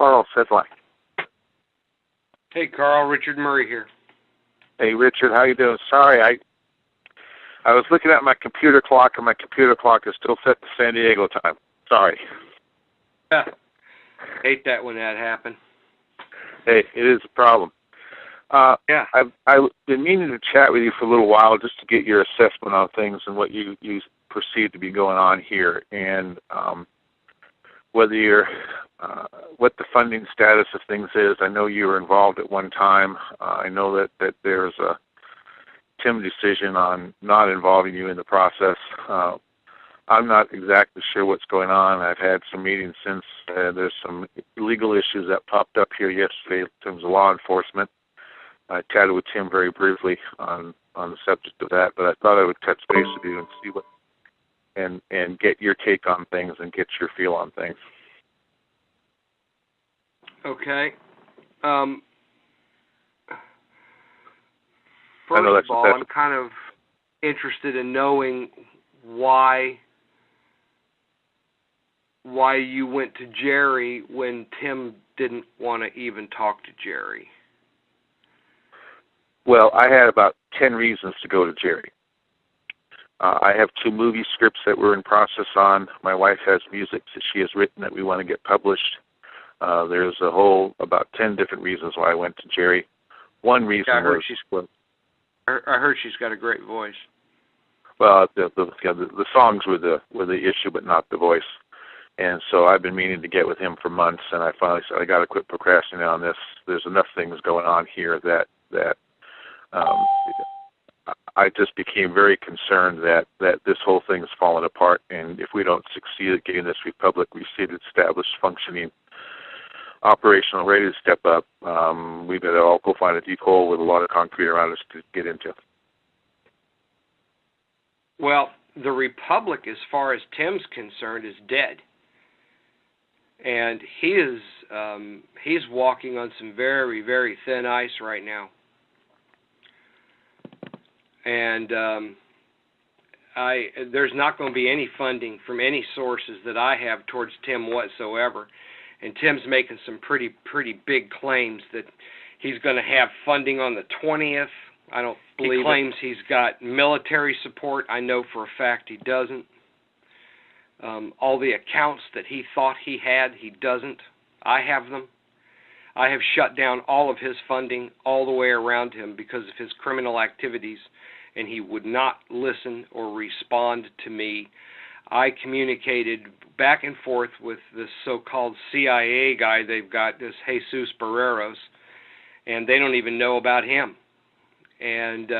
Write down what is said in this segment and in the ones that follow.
Carl Sedline. Hey, Carl. Richard Murray here. Hey, Richard. How you doing? Sorry, I was looking at my computer clock, and my computer clock is still set to San Diego time. Sorry. Hate that when that happens. Hey, it is a problem. Yeah. I've been meaning to chat with you for a little while just to get your assessment on things and what you perceive to be going on here, and whether you're what the funding status of things is. I know you were involved at one time. I know that there's a Tim decision on not involving you in the process. I'm not exactly sure what's going on. I've had some meetings since. There's some legal issues that popped up here yesterday in terms of law enforcement. I chatted with Tim very briefly on the subject of that, but I thought I would touch base with you and see what and get your take on things and get your feel on things. Okay. First of all, I'm kind of interested in knowing why you went to Jerry when Tim didn't want to even talk to Jerry. Well, I had about 10 reasons to go to Jerry. I have 2 movie scripts that we're in process on. My wife has music that she has written that we want to get published. There's a whole about 10 different reasons why I went to Jerry. One reason I heard was I heard she's got a great voice. Well, the songs were the issue, but not the voice. And so I've been meaning to get with him for months, and I finally said I got to quit procrastinating on this. There's enough things going on here that I just became very concerned that this whole thing is falling apart, and if we don't succeed at getting this republic reseated, established, functioning, operational, ready to step up, we better all go find a deep hole with a lot of concrete around us to get into. Well, the republic, as far as Tim's concerned, is dead, and he's walking on some very, very thin ice right now. And there's not going to be any funding from any sources that I have towards Tim whatsoever. And Tim's making some pretty big claims that he's going to have funding on the 20th. I don't believe he claims he's got military support. I know for a fact he doesn't. All the accounts that he thought he had, he doesn't. I have them. I have shut down all of his funding all the way around him because of his criminal activities, and he would not listen or respond to me. I communicated back and forth with this so-called CIA guy they've got, this Jesus Barreros, and they don't even know about him. And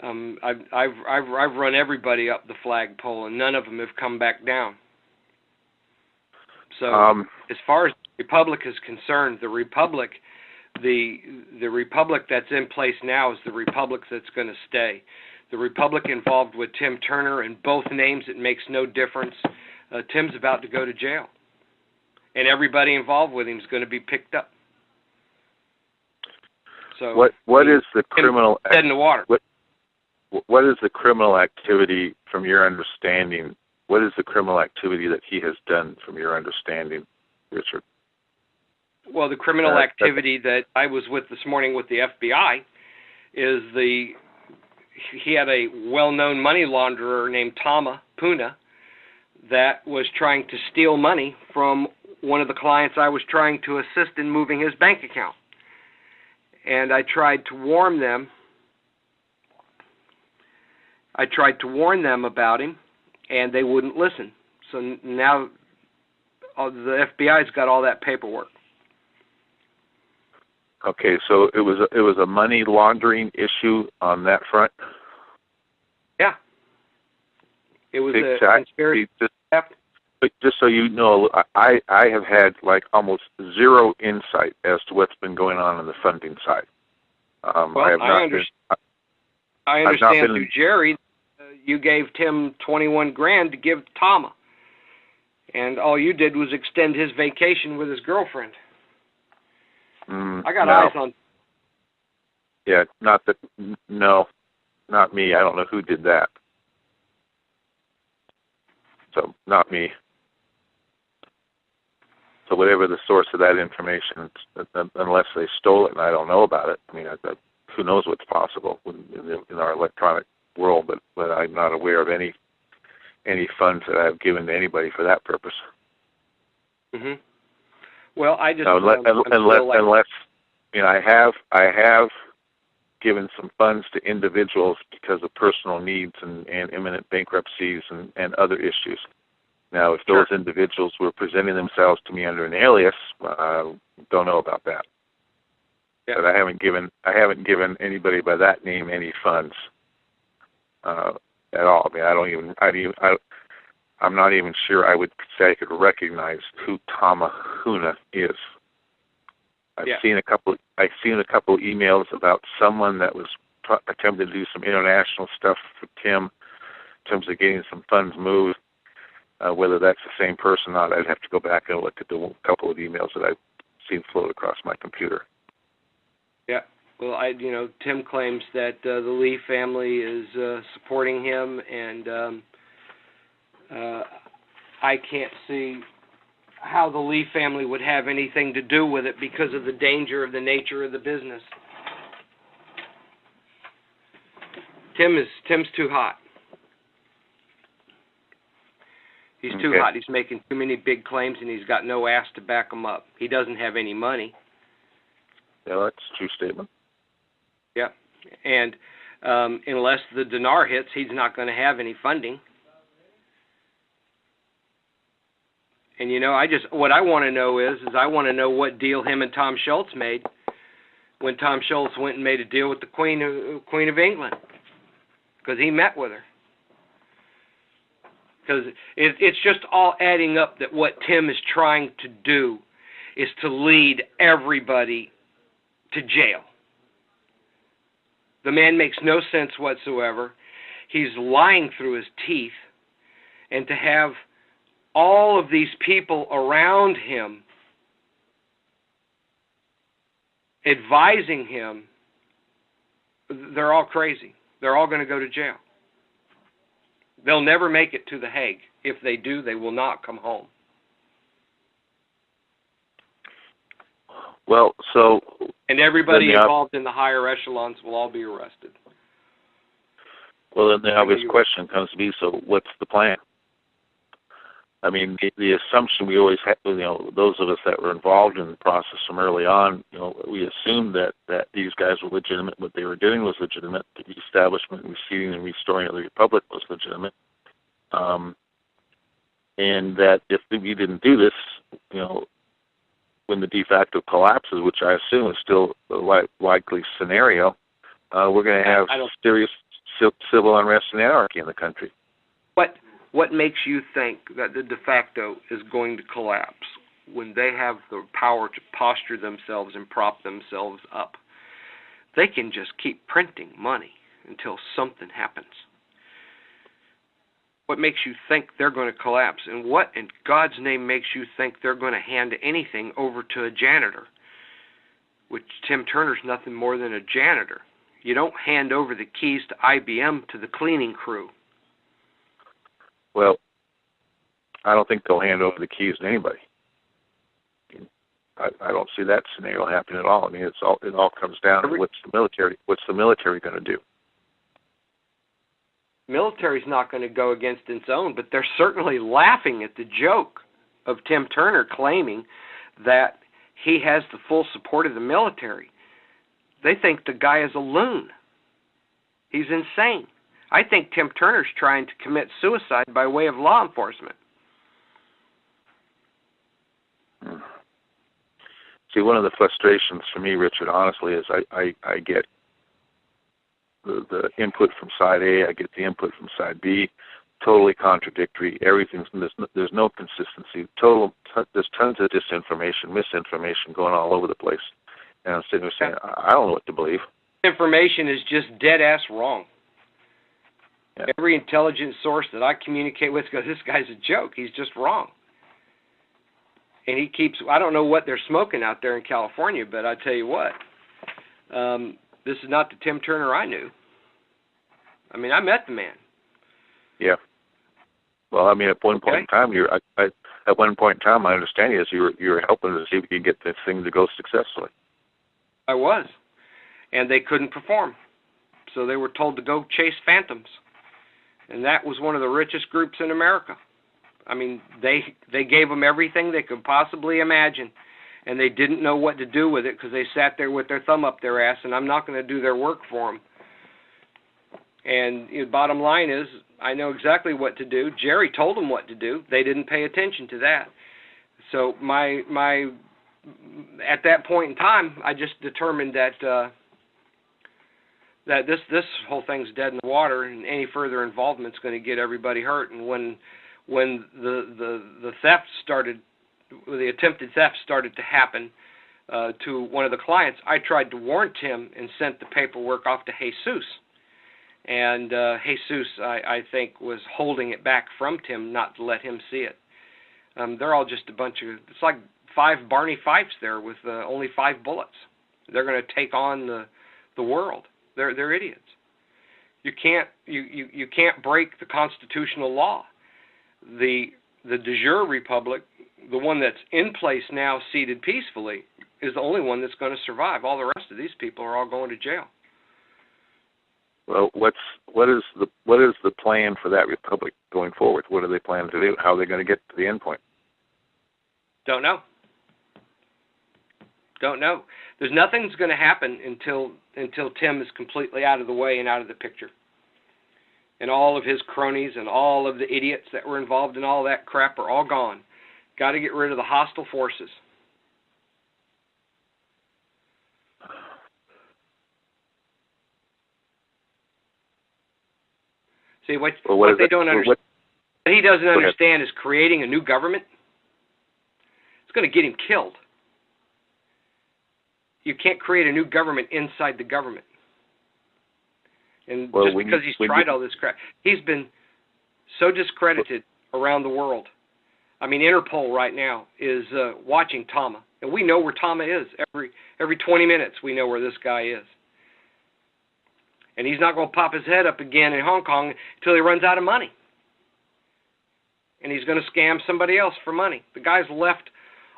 I've run everybody up the flagpole, and none of them have come back down. So as far as the Republic is concerned, the Republic that's in place now is the Republic that's going to stay. The Republic involved with Tim Turner, in both names, it makes no difference. Tim's about to go to jail, and everybody involved with him is going to be picked up. So what is the criminal dead in the water? What is the criminal activity from your understanding? What is the criminal activity that he has done from your understanding, Richard? Well, the criminal activity that I was with this morning with the FBI is he had a well-known money launderer named Tama Puna that was trying to steal money from one of the clients I was trying to assist in moving his bank account. And I tried to warn them. About him, and they wouldn't listen. So now the FBI's got all that paperwork. Okay, so it was a money laundering issue on that front? Yeah. It was a conspiracy. Just so you know, I have had like almost zero insight as to what's been going on the funding side. I understand through Jerry, you Tim $21,000 to give Tama, and all you did was extend his vacation with his girlfriend. I got eyes on. Yeah, not me. I don't know who did that. So not me. So whatever the source of that information, unless they stole it and I don't know about it, I mean, who knows what's possible in our electronic world, but I'm not aware of any funds that I've given to anybody for that purpose. Mhm. Well, I just unless you know, I have given some funds to individuals because of personal needs and imminent bankruptcies and other issues. Now, if those individuals were presenting themselves to me under an alias, don't know about that. Yeah. But I haven't given anybody by that name any funds at all. I mean, I'm not even sure I would say I could recognize who Tamahuna is. I've seen a couple of emails about someone that was attempting to do some international stuff for Tim in terms of getting some funds moved. Whether that's the same person or not, I'd have to go back and look at the couple of emails that I've seen float across my computer. Yeah. Well, Tim claims that the Lee family is supporting him, and I can't see how the Lee family would have anything to do with it because of the danger of the nature of the business. Tim's too hot. He's too hot. He's making too many big claims, and he's got no ass to back them up. He doesn't have any money. Yeah, that's a true statement. Yeah, and unless the dinar hits, he's not going to have any funding. And what I want to know is I want to know what deal him and Tom Schultz made when Tom Schultz went and made a deal with the Queen of England, because he met with her. Because it's just all adding up that what Tim is trying to do is to lead everybody to jail. The man makes no sense whatsoever. He's lying through his teeth. And to have all of these people around him advising him, they're all crazy. They're all going to go to jail. They'll never make it to The Hague. If they do, they will not come home. Well, so... And everybody involved in the higher echelons will all be arrested. Well, then the obvious question comes to be, so what's the plan? I mean, the assumption we always had, those of us that were involved in the process from early on, we assumed that these guys were legitimate. What they were doing was legitimate. The establishment, receiving and restoring of the Republic was legitimate. And that if we didn't do this, when the de facto collapses, which I assume is still a likely scenario, we're going to have serious civil unrest and anarchy in the country. What makes you think that the de facto is going to collapse when they have the power to posture themselves and prop themselves up? They can just keep printing money until something happens. What makes you think they're going to collapse? And what in God's name makes you think they're going to hand anything over to a janitor? Which Tim Turner's nothing more than a janitor. You don't hand over the keys to IBM to the cleaning crew. Well, I don't think they'll hand over the keys to anybody. I don't see that scenario happening at all. I mean, it all comes down to what's the military going to do. Military's not going to go against its own, but they're certainly laughing at the joke of Tim Turner claiming that he has the full support of the military. They think the guy is a loon. He's insane. I think Tim Turner's trying to commit suicide by way of law enforcement. See, one of the frustrations for me, Richard, honestly, is I get the input from side A, I get the input from side B, totally contradictory. There's no consistency. There's tons of disinformation, misinformation going all over the place. And I'm sitting there saying, I don't know what to believe. Information is just dead-ass wrong. Yeah. Every intelligent source that I communicate with goes, this guy's a joke. He's just wrong. And he keeps, I don't know what they're smoking out there in California, but I tell you what, this is not the Tim Turner I knew. I mean, I met the man. Yeah. Well, I mean, at one point in time, at one point in time, my understanding is you were helping to see if you could get this thing to go successfully. I was, and they couldn't perform, so they were told to go chase phantoms, and that was one of the richest groups in America. I mean, they gave them everything they could possibly imagine, and they didn't know what to do with it because they sat there with their thumb up their ass, and I'm not going to do their work for them. And the bottom line is, I know exactly what to do. Jerry told them what to do. They didn't pay attention to that. So at that point in time, I just determined that that this whole thing's dead in the water, and any further involvement's going to get everybody hurt. And when the theft started, the attempted theft started to happen to one of the clients, I tried to warn Tim and sent the paperwork off to Jesus. And Jesus, I think, was holding it back from Tim not to let him see it. They're all just a bunch of, it's like 5 Barney Fifes there with only 5 bullets. They're going to take on the world. They're idiots. You can't break the constitutional law. The de jure republic, the one that's in place now, seated peacefully, is the only one that's going to survive. All the rest of these people are all going to jail. Well, what is the plan for that republic going forward? What do they plan to do? How are they going to get to the end point? Don't know. There's nothing's going to happen until Tim is completely out of the way and out of the picture. And all of his cronies and all of the idiots that were involved in all that crap are all gone. Got to get rid of the hostile forces. See, what they don't understand, what he doesn't understand is creating a new government. It's going to get him killed. You can't create a new government inside the government. And just because he's tried all this crap, he's been so discredited around the world. I mean, Interpol right now is watching Tama, and we know where Tama is. Every 20 minutes, we know where this guy is. And he's not going to pop his head up again in Hong Kong until he runs out of money. And he's going to scam somebody else for money. The guy's left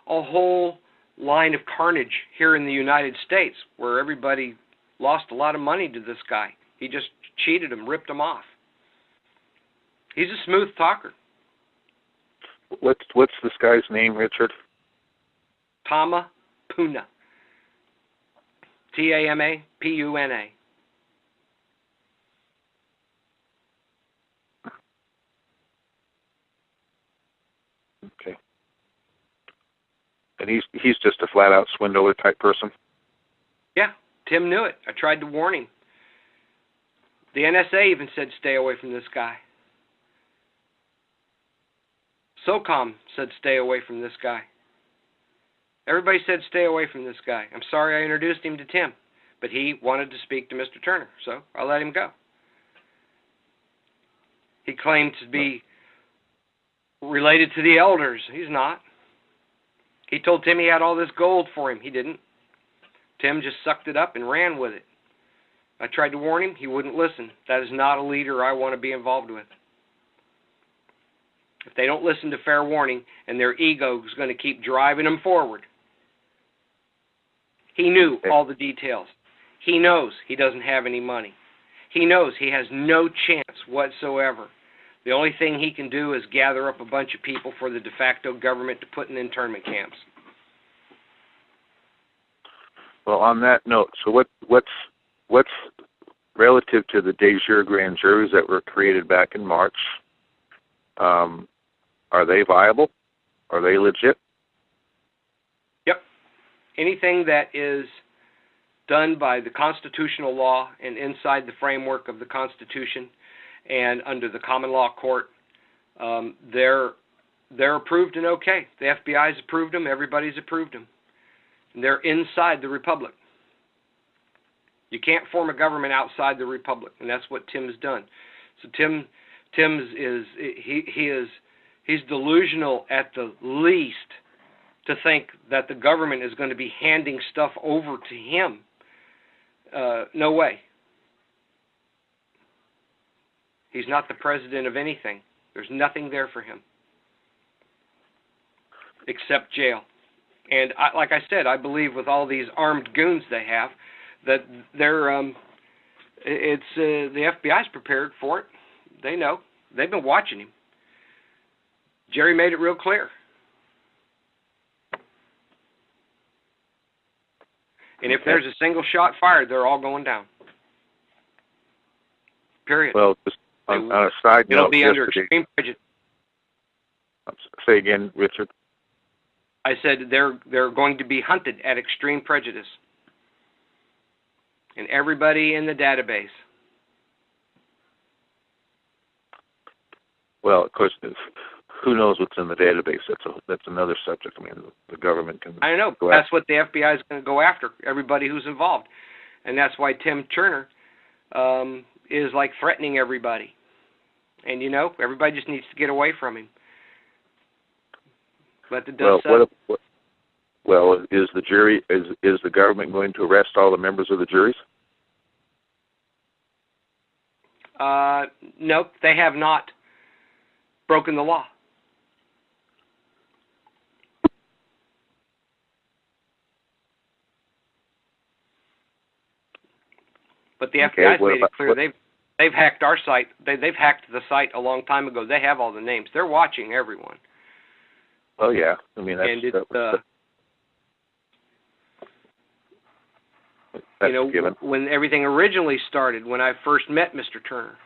a whole line of carnage here in the United States where everybody lost a lot of money to this guy. He just cheated them, ripped them off. He's a smooth talker. What's this guy's name, Richard? Tama Puna. Tamapuna. Okay. And he's just a flat-out swindler type person? Yeah, Tim knew it. I tried to warn him. The NSA even said stay away from this guy. SOCOM said stay away from this guy. Everybody said stay away from this guy. I'm sorry I introduced him to Tim, but he wanted to speak to Mr. Turner, so I let him go. He claimed to be related to the elders. He's not. He told Tim he had all this gold for him. He didn't. Tim just sucked it up and ran with it. I tried to warn him. He wouldn't listen. That is not a leader I want to be involved with. If they don't listen to fair warning and their ego is going to keep driving them forward. He knew all the details. He knows he doesn't have any money. He knows he has no chance whatsoever. The only thing he can do is gather up a bunch of people for the de facto government to put in internment camps. Well, on that note, so what's relative to the de jure grand juries that were created back in March? Are they viable? Are they legit? Yep. Anything that is done by the constitutional law and inside the framework of the Constitution and under the common law court, they're approved and okay. The FBI's approved them. Everybody's approved them. And they're inside the republic. You can't form a government outside the republic, and that's what Tim's done. So he's delusional at the least to think that the government is going to be handing stuff over to him. No way. He's not the president of anything. There's nothing there for him. except jail. And like I said, I believe with all these armed goons they have, that the FBI's prepared for it. They know. They've been watching him. Jerry made it real clear. And if there's a single shot fired, they're all going down. Period. Well, just on a side note, it'll be under extreme prejudice. Say again, Richard. I said they're going to be hunted at extreme prejudice. And everybody in the database. Well, of course, who knows what's in the database? That's another subject. I mean, the government can. I know. That's what the FBI is going to go after. Everybody who's involved, and that's why Tim Turner is like threatening everybody. And everybody just needs to get away from him. Let the dust settle. Well, is the government going to arrest all the members of the juries? Nope, they have not broken the law. But the FBI's made it clear they've hacked our site. They've hacked the site a long time ago. They have all the names. They're watching everyone. Oh yeah, I mean that's given. When everything originally started, when I first met Mr. Turner,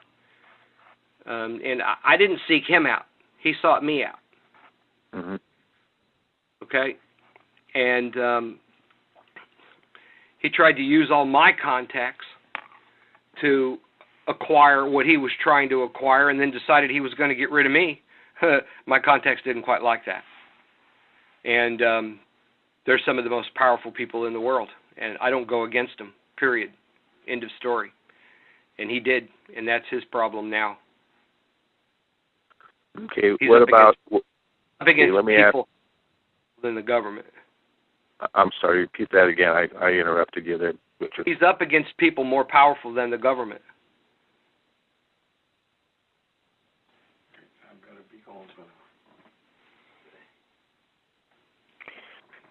and I didn't seek him out. He sought me out. Mm-hmm. Okay? And he tried to use all my contacts to acquire what he was trying to acquire, and then decided he was going to get rid of me. My contacts didn't quite like that. And they're some of the most powerful people in the world, and I don't go against them, period. End of story. And he did, and that's his problem now. Okay, what about... Up against people than the government. I'm sorry, repeat that again. I interrupted you there, Richard. He's up against people more powerful than the government.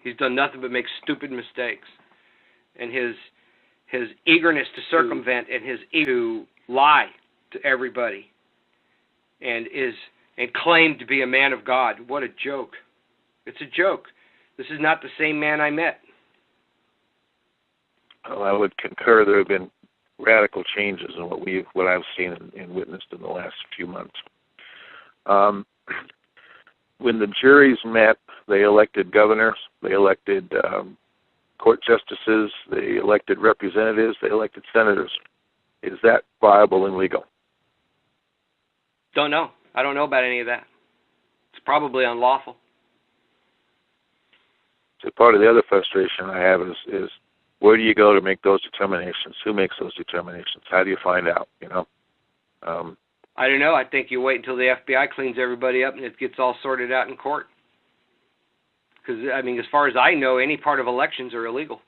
He's done nothing but make stupid mistakes. And his eagerness to circumvent and his to lie to everybody and claim to be a man of God. What a joke. It's a joke. This is not the same man I met. Well, I would concur there have been radical changes in what I've seen and witnessed in the last few months. When the juries met, they elected governors, they elected court justices, they elected representatives, they elected senators. Is that viable and legal? Don't know. I don't know about any of that. It's probably unlawful. So part of the other frustration I have is where do you go to make those determinations? Who makes those determinations? How do you find out? I don't know. I think you wait until the FBI cleans everybody up and it gets all sorted out in court. Because, I mean, as far as I know, any part of elections are illegal.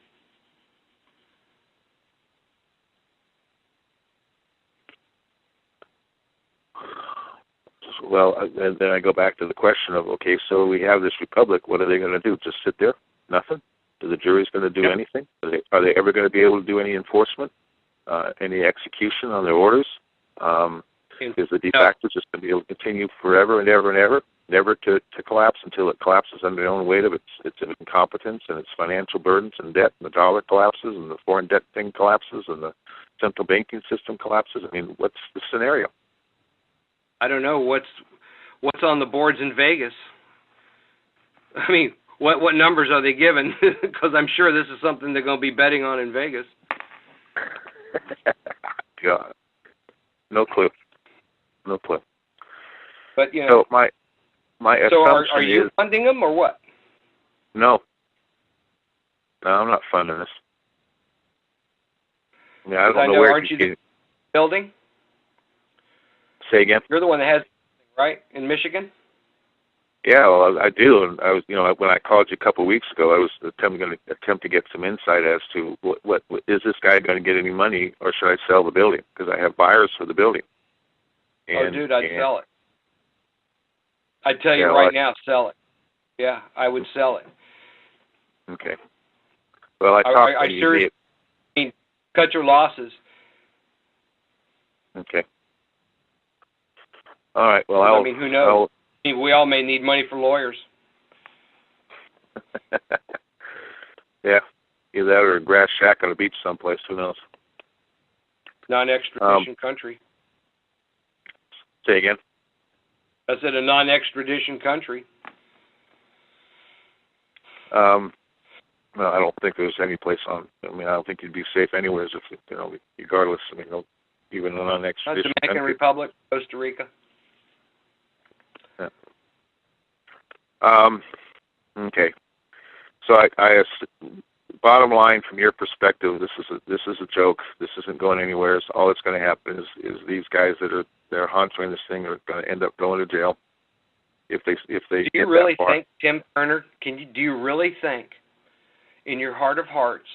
Well, and then I go back to the question of, okay, so we have this republic. What are they going to do? Just sit there? Nothing? Are the juries going to do anything? Are they ever going to be able to do any enforcement, any execution on their orders? Is the de facto just going to be able to continue forever and ever and ever, never to collapse until it collapses under the own weight of its incompetence and its financial burdens and debt, and the dollar collapses and the foreign debt thing collapses and the central banking system collapses? I mean, what's the scenario? I don't know what's on the boards in Vegas. I mean, what numbers are they given? Because I'm sure this is something they're going to be betting on in Vegas. God, no clue. No clue. But so my assumption are you funding them or what? No, I'm not funding this. I mean, I don't know where. Aren't you the building? Say again. You're the one that has, right, in Michigan? Yeah, well, I do, and I was, when I called you a couple of weeks ago, I was going to attempt to get some insight as to what is this guy going to get any money, or should I sell the building? Because I have buyers for the building. Dude, I'd sell it. I'd tell you right now, sell it. Yeah, I would sell it. Okay. Well, I talked I to you. seriously mean, cut your losses. Okay. All right. Well, who knows? We all may need money for lawyers. Yeah, either that or a grass shack on a beach someplace. Who knows? Non-extradition country. Say again? I said a non-extradition country. Well, I don't think there's any place on. I mean, I don't think you'd be safe anywhere. If regardless. I mean, even a non-extradition Dominican country. Republic, Costa Rica. Yeah. Okay. So bottom line, from your perspective, this is a joke. This isn't going anywhere. So all that's going to happen is these guys they're haunting this thing are going to end up going to jail. If they do you really think Tim Turner? Do you really think, in your heart of hearts,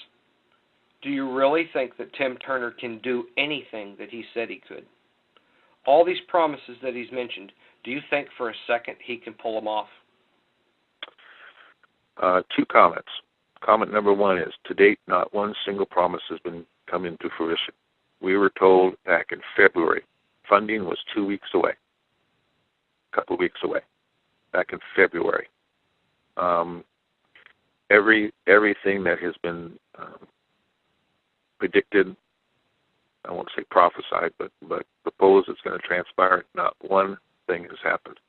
do you really think that Tim Turner can do anything that he said he could? All these promises that he's mentioned, do you think for a second he can pull them off? Two comments. Comment number one is, to date, not one single promise has been come into fruition. We were told back in February, funding was 2 weeks away, a couple of weeks away, back in February. Everything that has been predicted, I won't say prophesied, but proposed it's going to transpire, not one thing has happened.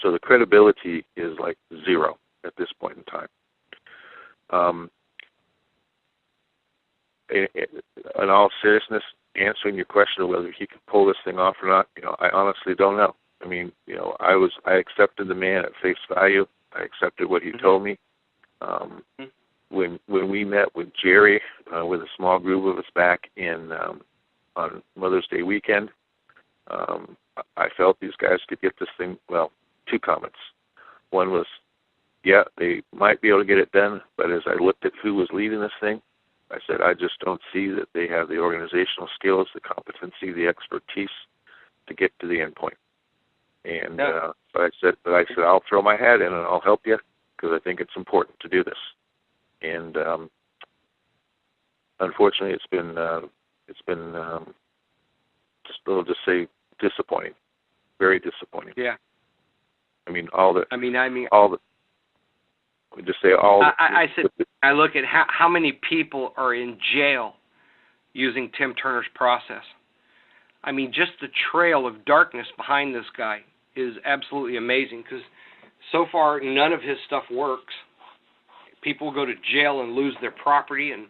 So the credibility is like zero at this point in time. In all seriousness, answering your question of whether he can pull this thing off or not, I honestly don't know. I mean, I accepted the man at face value. I accepted what he told me. When we met with Jerry, with a small group of us back on Mother's Day weekend, I felt these guys could get this thing. Well, two comments. One was, yeah, they might be able to get it done, but as I looked at who was leading this thing, I said, I just don't see that they have the organizational skills, the competency, the expertise to get to the end point. And but I said, I'll throw my hat in and I'll help you because I think it's important to do this. And unfortunately, it's been just say disappointing, very disappointing. Yeah. I mean, I said, I look at how many people are in jail using Tim Turner's process. I mean, just the trail of darkness behind this guy is absolutely amazing because so far none of his stuff works. People go to jail and lose their property and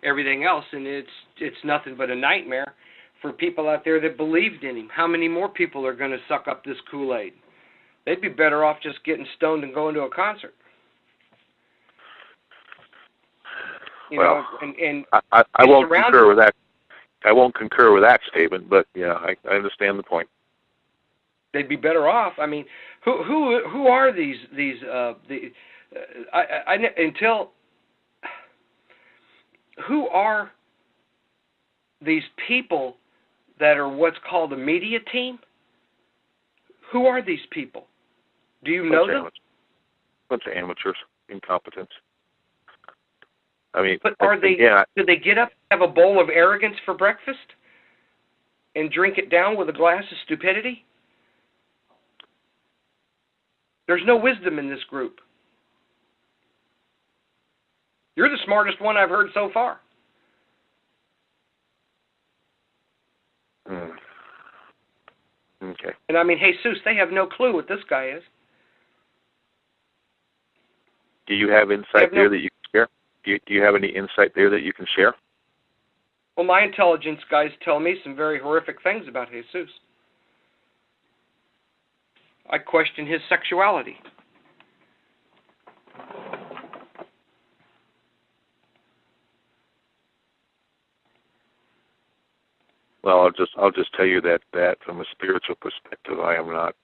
everything else, and it's nothing but a nightmare for people out there that believed in him. How many more people are going to suck up this Kool-Aid? They'd be better off just getting stoned and going to a concert. I won't concur with that. I won't concur with that statement, but yeah, I understand the point. They'd be better off. I mean, who are these who are these people that are what's called a media team? Who are these people? Do you know them? Bunch of amateurs, incompetents. I mean, but are they? Again, do they get up, have a bowl of arrogance for breakfast, and drink it down with a glass of stupidity? There's no wisdom in this group. You're the smartest one I've heard so far. Okay. And I mean, Jesus, they have no clue what this guy is. Do you have insight there that you can share? Do you have any insight there that you can share? Well, my intelligence guys tell me some very horrific things about Jesus. I question his sexuality. Well, I'll just tell you that from a spiritual perspective, I am not.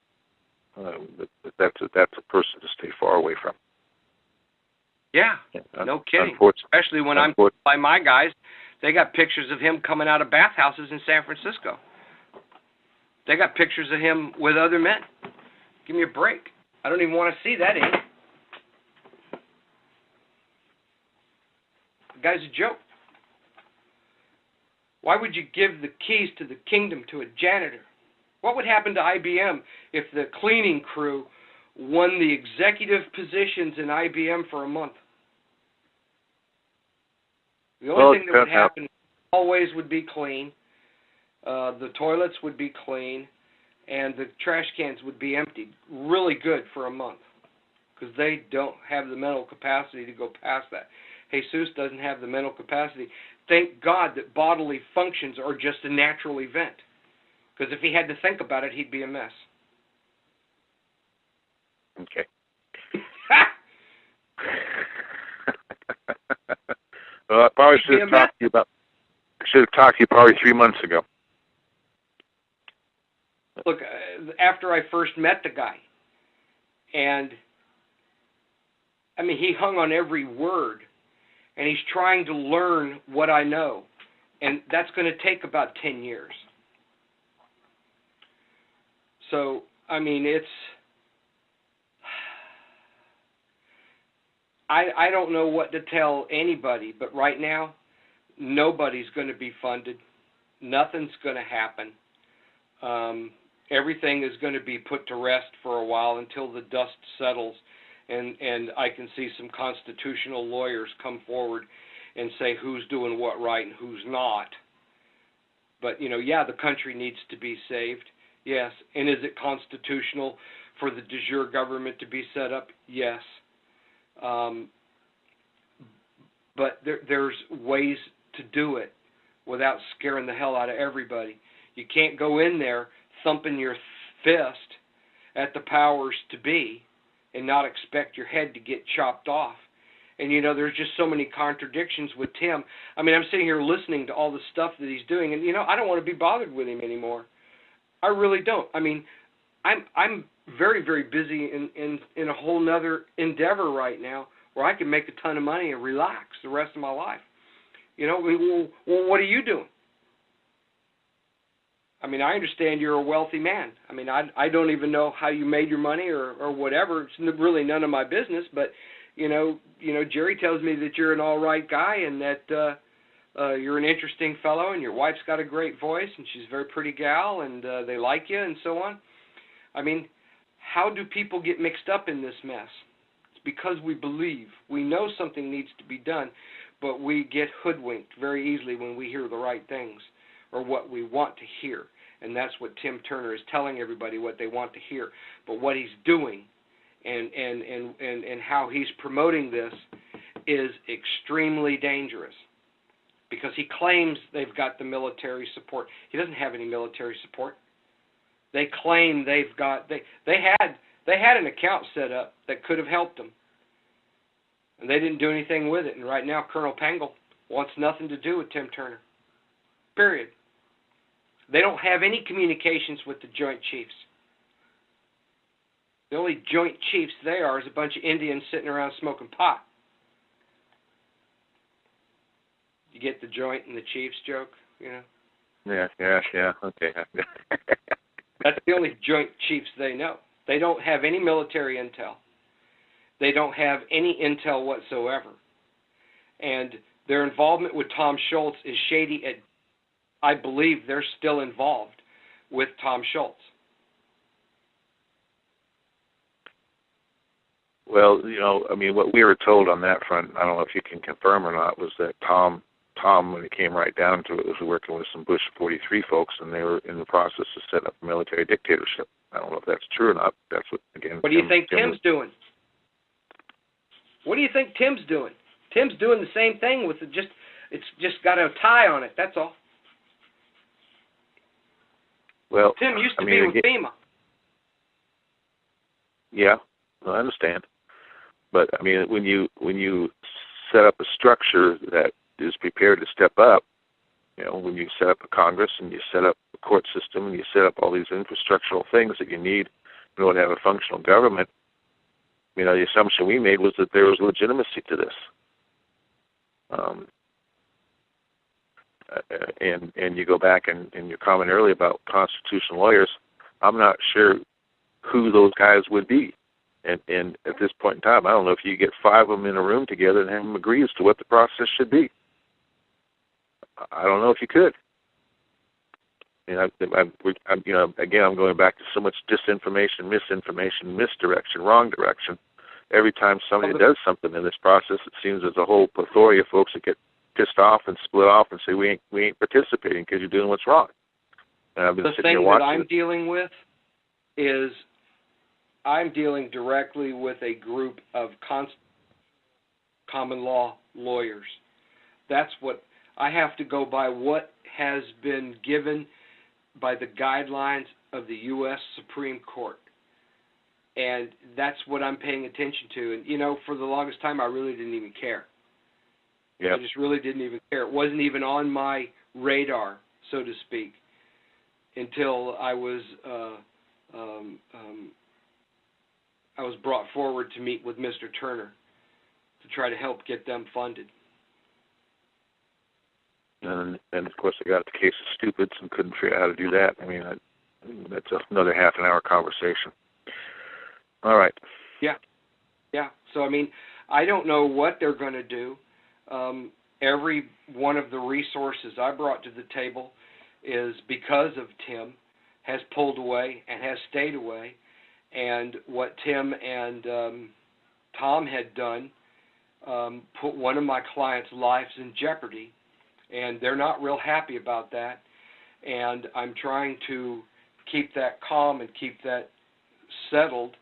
That's a person to stay far away from. Yeah, no kidding. Especially when I'm by my guys, they got pictures of him coming out of bathhouses in San Francisco. They got pictures of him with other men. Give me a break. I don't even want to see that, The guy's a joke. Why would you give the keys to the kingdom to a janitor? What would happen to IBM if the cleaning crew won the executive positions in IBM for a month? The only thing that would happen, hallways would be clean, the toilets would be clean, and the trash cans would be emptied. Really good for a month, because they don't have the mental capacity to go past that. Jesus doesn't have the mental capacity. Thank God that bodily functions are just a natural event, because if he had to think about it, he'd be a mess. Okay. Well, I probably should have talked to you probably 3 months ago. Look, after I first met the guy, and I mean, he hung on every word, and he's trying to learn what I know, and that's going to take about 10 years. So, I mean, I don't know what to tell anybody, but right now, nobody's going to be funded. Nothing's going to happen. Everything is going to be put to rest for a while until the dust settles, and I can see some constitutional lawyers come forward and say who's doing what right and who's not. But, you know, yeah, the country needs to be saved, yes. And is it constitutional for the de jure government to be set up? Yes. But there's ways to do it without scaring the hell out of everybody. You can't go in there thumping your fist at the powers to be and not expect your head to get chopped off. And, you know, there's just so many contradictions with Tim. I mean, I'm sitting here listening to all the stuff that he's doing, and, you know, I don't want to be bothered with him anymore. I really don't. I mean, I'm very, very busy in a whole nother endeavor right now where I can make a ton of money and relax the rest of my life. You know, well, what are you doing? I mean, I understand you're a wealthy man. I mean, I don't even know how you made your money or whatever. It's really none of my business. But, you know, Jerry tells me that you're an all right guy and that you're an interesting fellow, and your wife's got a great voice, and she's a very pretty gal, and they like you, and so on. I mean, how do people get mixed up in this mess? It's because we believe. We know something needs to be done, but we get hoodwinked very easily when we hear the right things or what we want to hear. And that's what Tim Turner is telling everybody, what they want to hear. But what he's doing and how he's promoting this is extremely dangerous, because he claims they've got the military support. He doesn't have any military support. They claim they've got they had an account set up that could have helped them, and they didn't do anything with it. And right now, Colonel Pangl wants nothing to do with Tim Turner. Period. They don't have any communications with the Joint Chiefs. The only Joint Chiefs they are is a bunch of Indians sitting around smoking pot. You get the Joint and the Chiefs joke, you know? Yeah, okay. That's the only Joint Chiefs they know. They don't have any military intel. They don't have any intel whatsoever. And their involvement with Tom Schultz is shady. I believe they're still involved with Tom Schultz. Well, you know, I mean, what we were told on that front, I don't know if you can confirm or not, was that Tom, when it came right down to it, was working with some Bush 43 folks, and they were in the process of setting up a military dictatorship. I don't know if that's true or not. That's what, again. What do you think Tim's doing? What do you think Tim's doing? Tim's doing the same thing with it's just got a tie on it. That's all. Well, Tim used to be with FEMA. Yeah, I understand. But I mean, when you set up a structure that is prepared to step up, you know, when you set up a Congress and you set up a court system and you set up all these infrastructural things that you need in order to have a functional government, you know, the assumption we made was that there was legitimacy to this. And you go back and your comment earlier about constitutional lawyers, I'm not sure who those guys would be And at this point in time, I don't know if you get 5 of them in a room together and have them agree as to what the process should be. I don't know if you could. And again, I'm going back to so much disinformation, misinformation, misdirection, wrong direction. Every time somebody does something in this process, it seems there's a whole plethora of folks that get pissed off and split off and say we ain't participating because you're doing what's wrong. And I've been the sitting here thing watching that I'm dealing with is I'm dealing directly with a group of common law lawyers. That's what I have to go by, what has been given by the guidelines of the U.S. Supreme Court. And that's what I'm paying attention to. And, for the longest time, I really didn't even care. Yeah. I just really didn't even care. It wasn't even on my radar, so to speak, until I was brought forward to meet with Mr. Turner to try to help get them funded. And of course, I got the case of stupids and couldn't figure out how to do that. I mean, that's another half an hour conversation. All right. Yeah. So, I don't know what they're going to do. Every one of the resources I brought to the table is because of Tim, has pulled away and has stayed away. And what Tim and Tom had done put one of my clients' lives in jeopardy. And they're not real happy about that. And I'm trying to keep that calm and keep that settled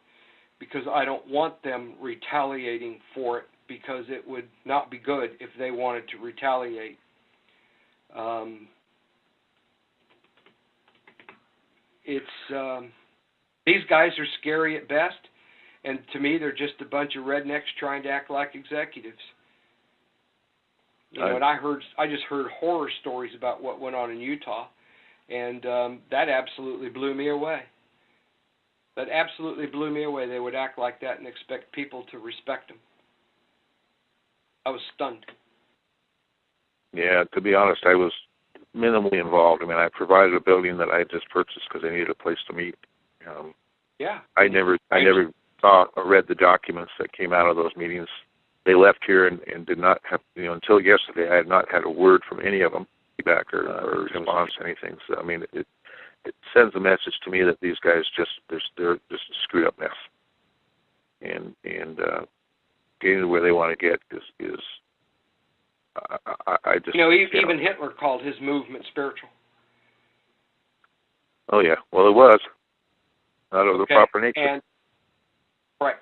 because I don't want them retaliating for it because it would not be good if they wanted to retaliate. These guys are scary at best, and to me they're just a bunch of rednecks trying to act like executives. And I just heard horror stories about what went on in Utah, and that absolutely blew me away. That absolutely blew me away. They would act like that and expect people to respect them. I was stunned. Yeah, to be honest, I was minimally involved. I provided a building that I had just purchased because I needed a place to meet. I never saw or read the documents that came out of those meetings. They left here and did not have, until yesterday, I had not had a word from any of them, feedback or response to anything. So, it sends a message to me that these guys they're just a screwed up mess. And getting to where they want to get is I just... even Hitler called his movement spiritual. Oh, yeah. Well, it was. Not of the proper nature.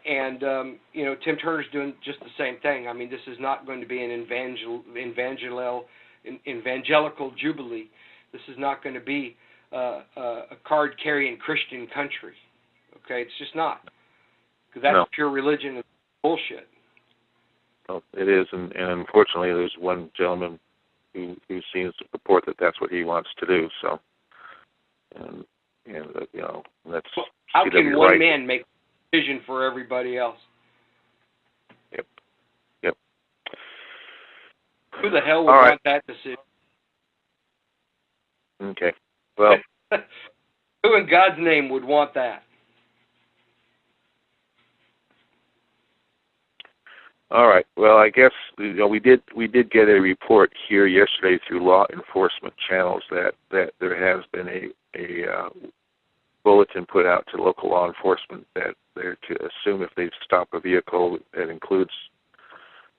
And Tim Turner's doing just the same thing. This is not going to be an evangelical jubilee. This is not going to be a card-carrying Christian country. Okay, it's just not. Because that's pure religion and bullshit. Well, it is, and unfortunately, there's one gentleman who seems to purport that that's what he wants to do. So, that's... How can one man make a decision for everybody else? Yep. Who the hell would want that decision? Okay. Well, who in God's name would want that? All right. Well, I guess we did get a report here yesterday through law enforcement channels that there has been a bulletin put out to local law enforcement that they're to assume if they stop a vehicle that includes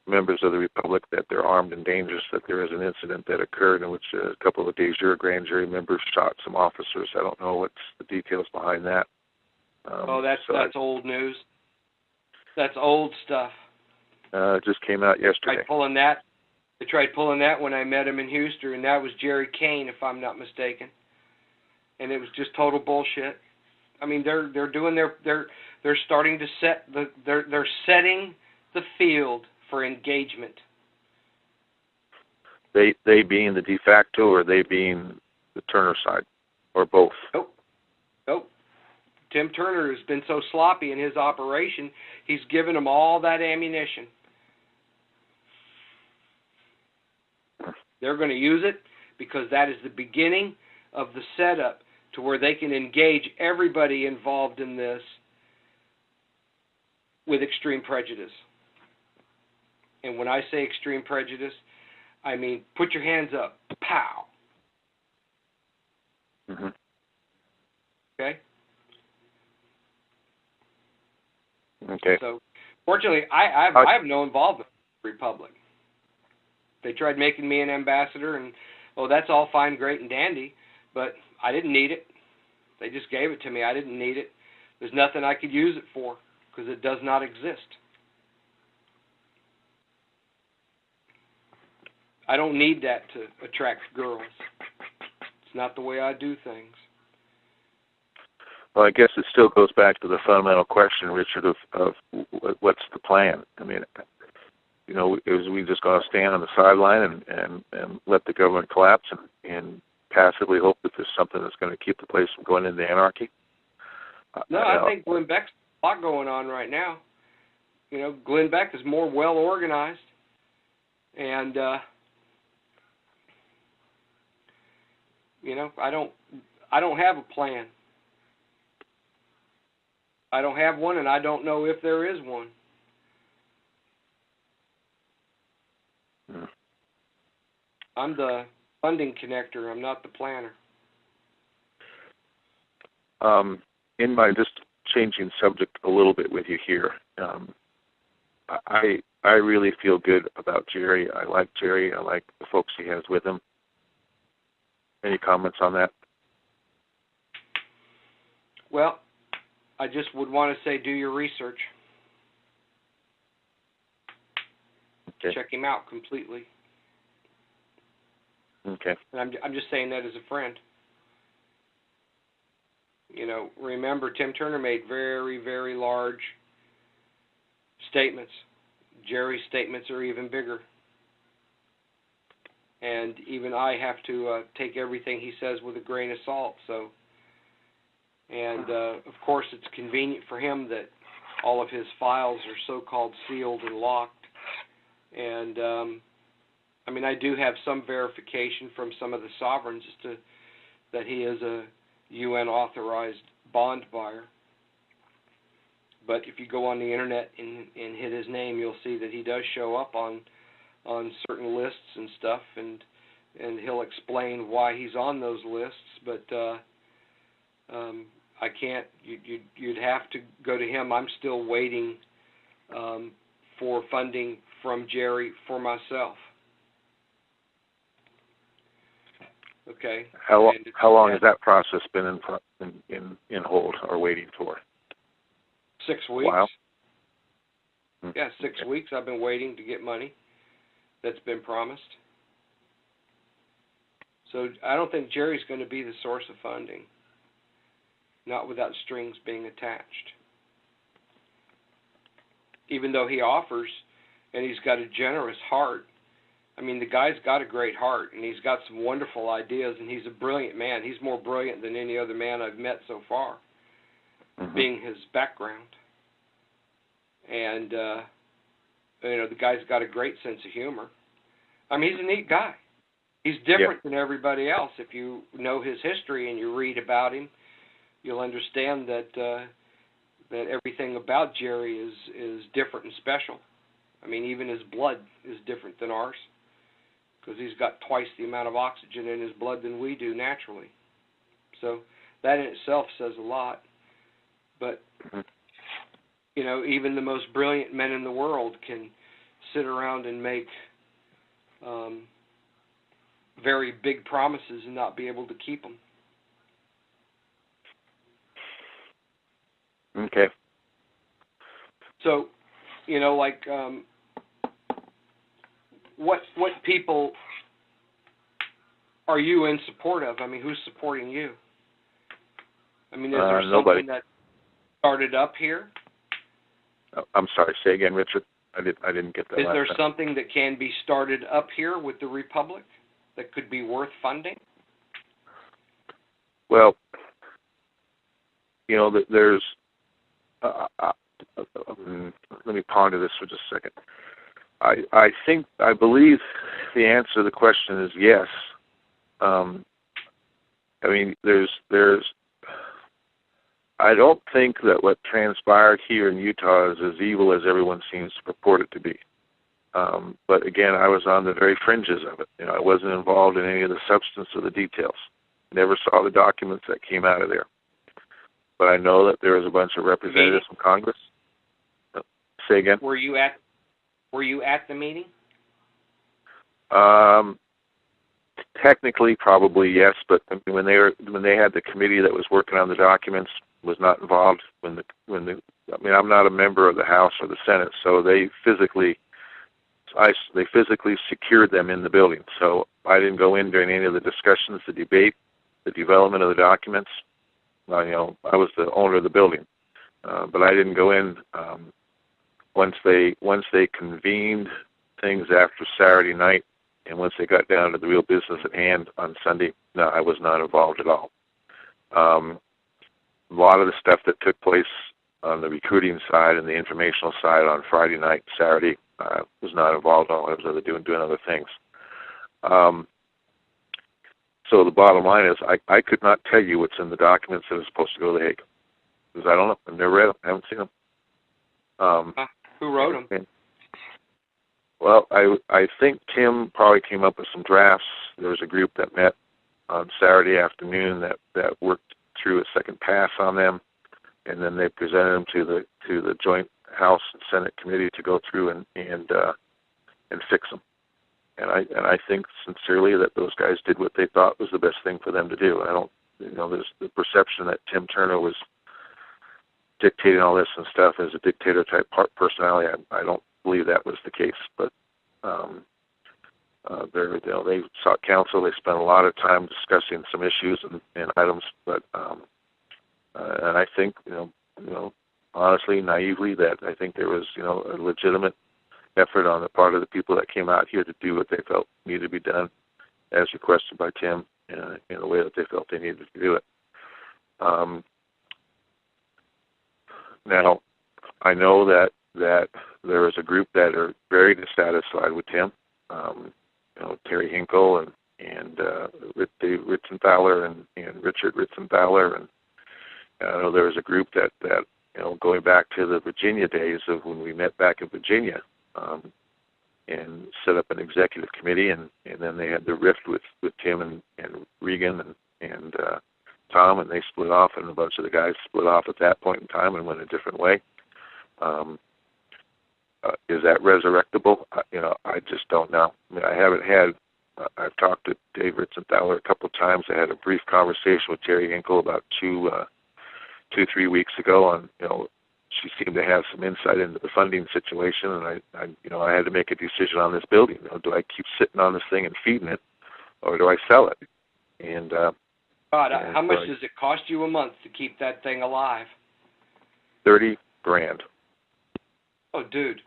members of the Republic that they're armed and dangerous, that there is an incident that occurred in which a couple of de jure grand jury members shot some officers. I don't know what's the details behind that. That's old news. That's old stuff. It just came out yesterday. They tried pulling that when I met him in Houston, and that was Jerry Kane, if I'm not mistaken. And it was just total bullshit. They're doing they're starting to they're setting the field for engagement. They being the de facto, or they being the Turner side, or both? Nope. Tim Turner has been so sloppy in his operation, he's given them all that ammunition. They're going to use it because that is the beginning of the setup to where they can engage everybody involved in this with extreme prejudice. And when I say extreme prejudice, I mean put your hands up, pow. Mm-hmm. Okay? Okay. So, fortunately, I have no involvement with the Republic. They tried making me an ambassador, and, oh, that's all fine, great, and dandy, but I didn't need it. They just gave it to me. I didn't need it. There's nothing I could use it for because it does not exist. I don't need that to attract girls. It's not the way I do things. Well, I guess it still goes back to the fundamental question, Richard, of what's the plan? I mean, you know, is we just going to stand on the sideline and let the government collapse and passively hope that there's something that's going to keep the place from going into anarchy? No, I think Glenn Beck's a lot going on right now. You know, Glenn Beck is more well organized, and you know, I don't have a plan. I don't have one, and I don't know if there is one. I'm the funding connector. I'm not the planner. In my just changing subject a little bit with you here, I really feel good about Jerry. I like Jerry. I like the folks he has with him. Any comments on that? Well, I just would want to say do your research. Okay. Check him out completely. Okay. And I'm just saying that as a friend. You know, remember, Tim Turner made very, very large statements. Jerry's statements are even bigger. And even I have to take everything he says with a grain of salt. So, and of course, it's convenient for him that all of his files are so-called sealed and locked. And I mean, I do have some verification from some of the sovereigns as to that he is a UN-authorized bond buyer. But if you go on the internet and hit his name, you'll see that he does show up on certain lists and stuff, and he'll explain why he's on those lists. But I can't. You'd have to go to him. I'm still waiting for funding from Jerry for myself. Okay. How long has that process been in hold or waiting for? 6 weeks. Wow. Yeah, 6 weeks I've been waiting to get money that's been promised. So I don't think Jerry's going to be the source of funding, not without strings being attached. Even though he offers, and he's got a generous heart. I mean, the guy's got a great heart, and he's got some wonderful ideas, and he's a brilliant man. He's more brilliant than any other man I've met so far, being his background. And, you know, the guy's got a great sense of humor. I mean, he's a neat guy. He's different than everybody else. If you know his history and you read about him, you'll understand that that everything about Jerry is different and special. I mean, even his blood is different than ours, because he's got twice the amount of oxygen in his blood than we do naturally. So that in itself says a lot. But, you know, even the most brilliant men in the world can sit around and make very big promises and not be able to keep them. Okay. So, you know, like, what people are you in support of? I mean, who's supporting you? I mean, is there nobody. something that started up here? I'm sorry. Say again, Richard. I didn't get that. Is there something that can be started up here with the Republic that could be worth funding? Well, you know, there's. Let me ponder this for just a second. I believe the answer to the question is yes. I mean, I don't think that what transpired here in Utah is as evil as everyone seems to purport it to be. But again, I was on the very fringes of it. I wasn't involved in any of the substance or the details. Never saw the documents that came out of there. But I know that there was a bunch of representatives from Congress. Say again? Were you at the meeting? Technically, probably yes, but when they had the committee that was working on the documents, was not involved. I'm not a member of the House or the Senate, so they physically secured them in the building. So I didn't go in during any of the discussions, the debate, the development of the documents. I was the owner of the building, but I didn't go in once they convened things after Saturday night, and once they got down to the real business at hand on Sunday. No, I was not involved at all. A lot of the stuff that took place on the recruiting side and the informational side on Friday night, Saturday, was not involved at all. I was doing other things. So the bottom line is, I could not tell you what's in the documents that are supposed to go to The Hague, because I don't know. I've never read them. I haven't seen them. Who wrote them? And, well, I think Tim probably came up with some drafts. There was a group that met on Saturday afternoon that worked through a second pass on them, and then they presented them to the joint House and Senate committee to go through and fix them. And I think sincerely that those guys did what they thought was the best thing for them to do. I don't, there's the perception that Tim Turner was dictating all this and stuff as a dictator type personality. I don't believe that was the case, but they sought counsel. They spent a lot of time discussing some issues and items, but and I think honestly, naively, that I think there was a legitimate effort on the part of the people that came out here to do what they felt needed to be done, as requested by Tim, in a way that they felt they needed to do it. Now, I know that there is a group that are very dissatisfied with Tim. Terry Hinkle and Dave Ritzenthaler and Richard Ritzenthaler, and I know there was a group that going back to the Virginia days of when we met back in Virginia, and set up an executive committee, and then they had the rift with Tim and Regan and Tom, and they split off, and a bunch of the guys split off at that point in time and went a different way. Is that resurrectable? I just don't know. I've talked to Dave Ritzenthaler a couple of times. I had a brief conversation with Terry Hinkle about 2-3 weeks ago on, she seemed to have some insight into the funding situation, and I had to make a decision on this building. Do I keep sitting on this thing and feeding it, or do I sell it? And God, how much does it cost you a month to keep that thing alive? $30,000. Oh, dude,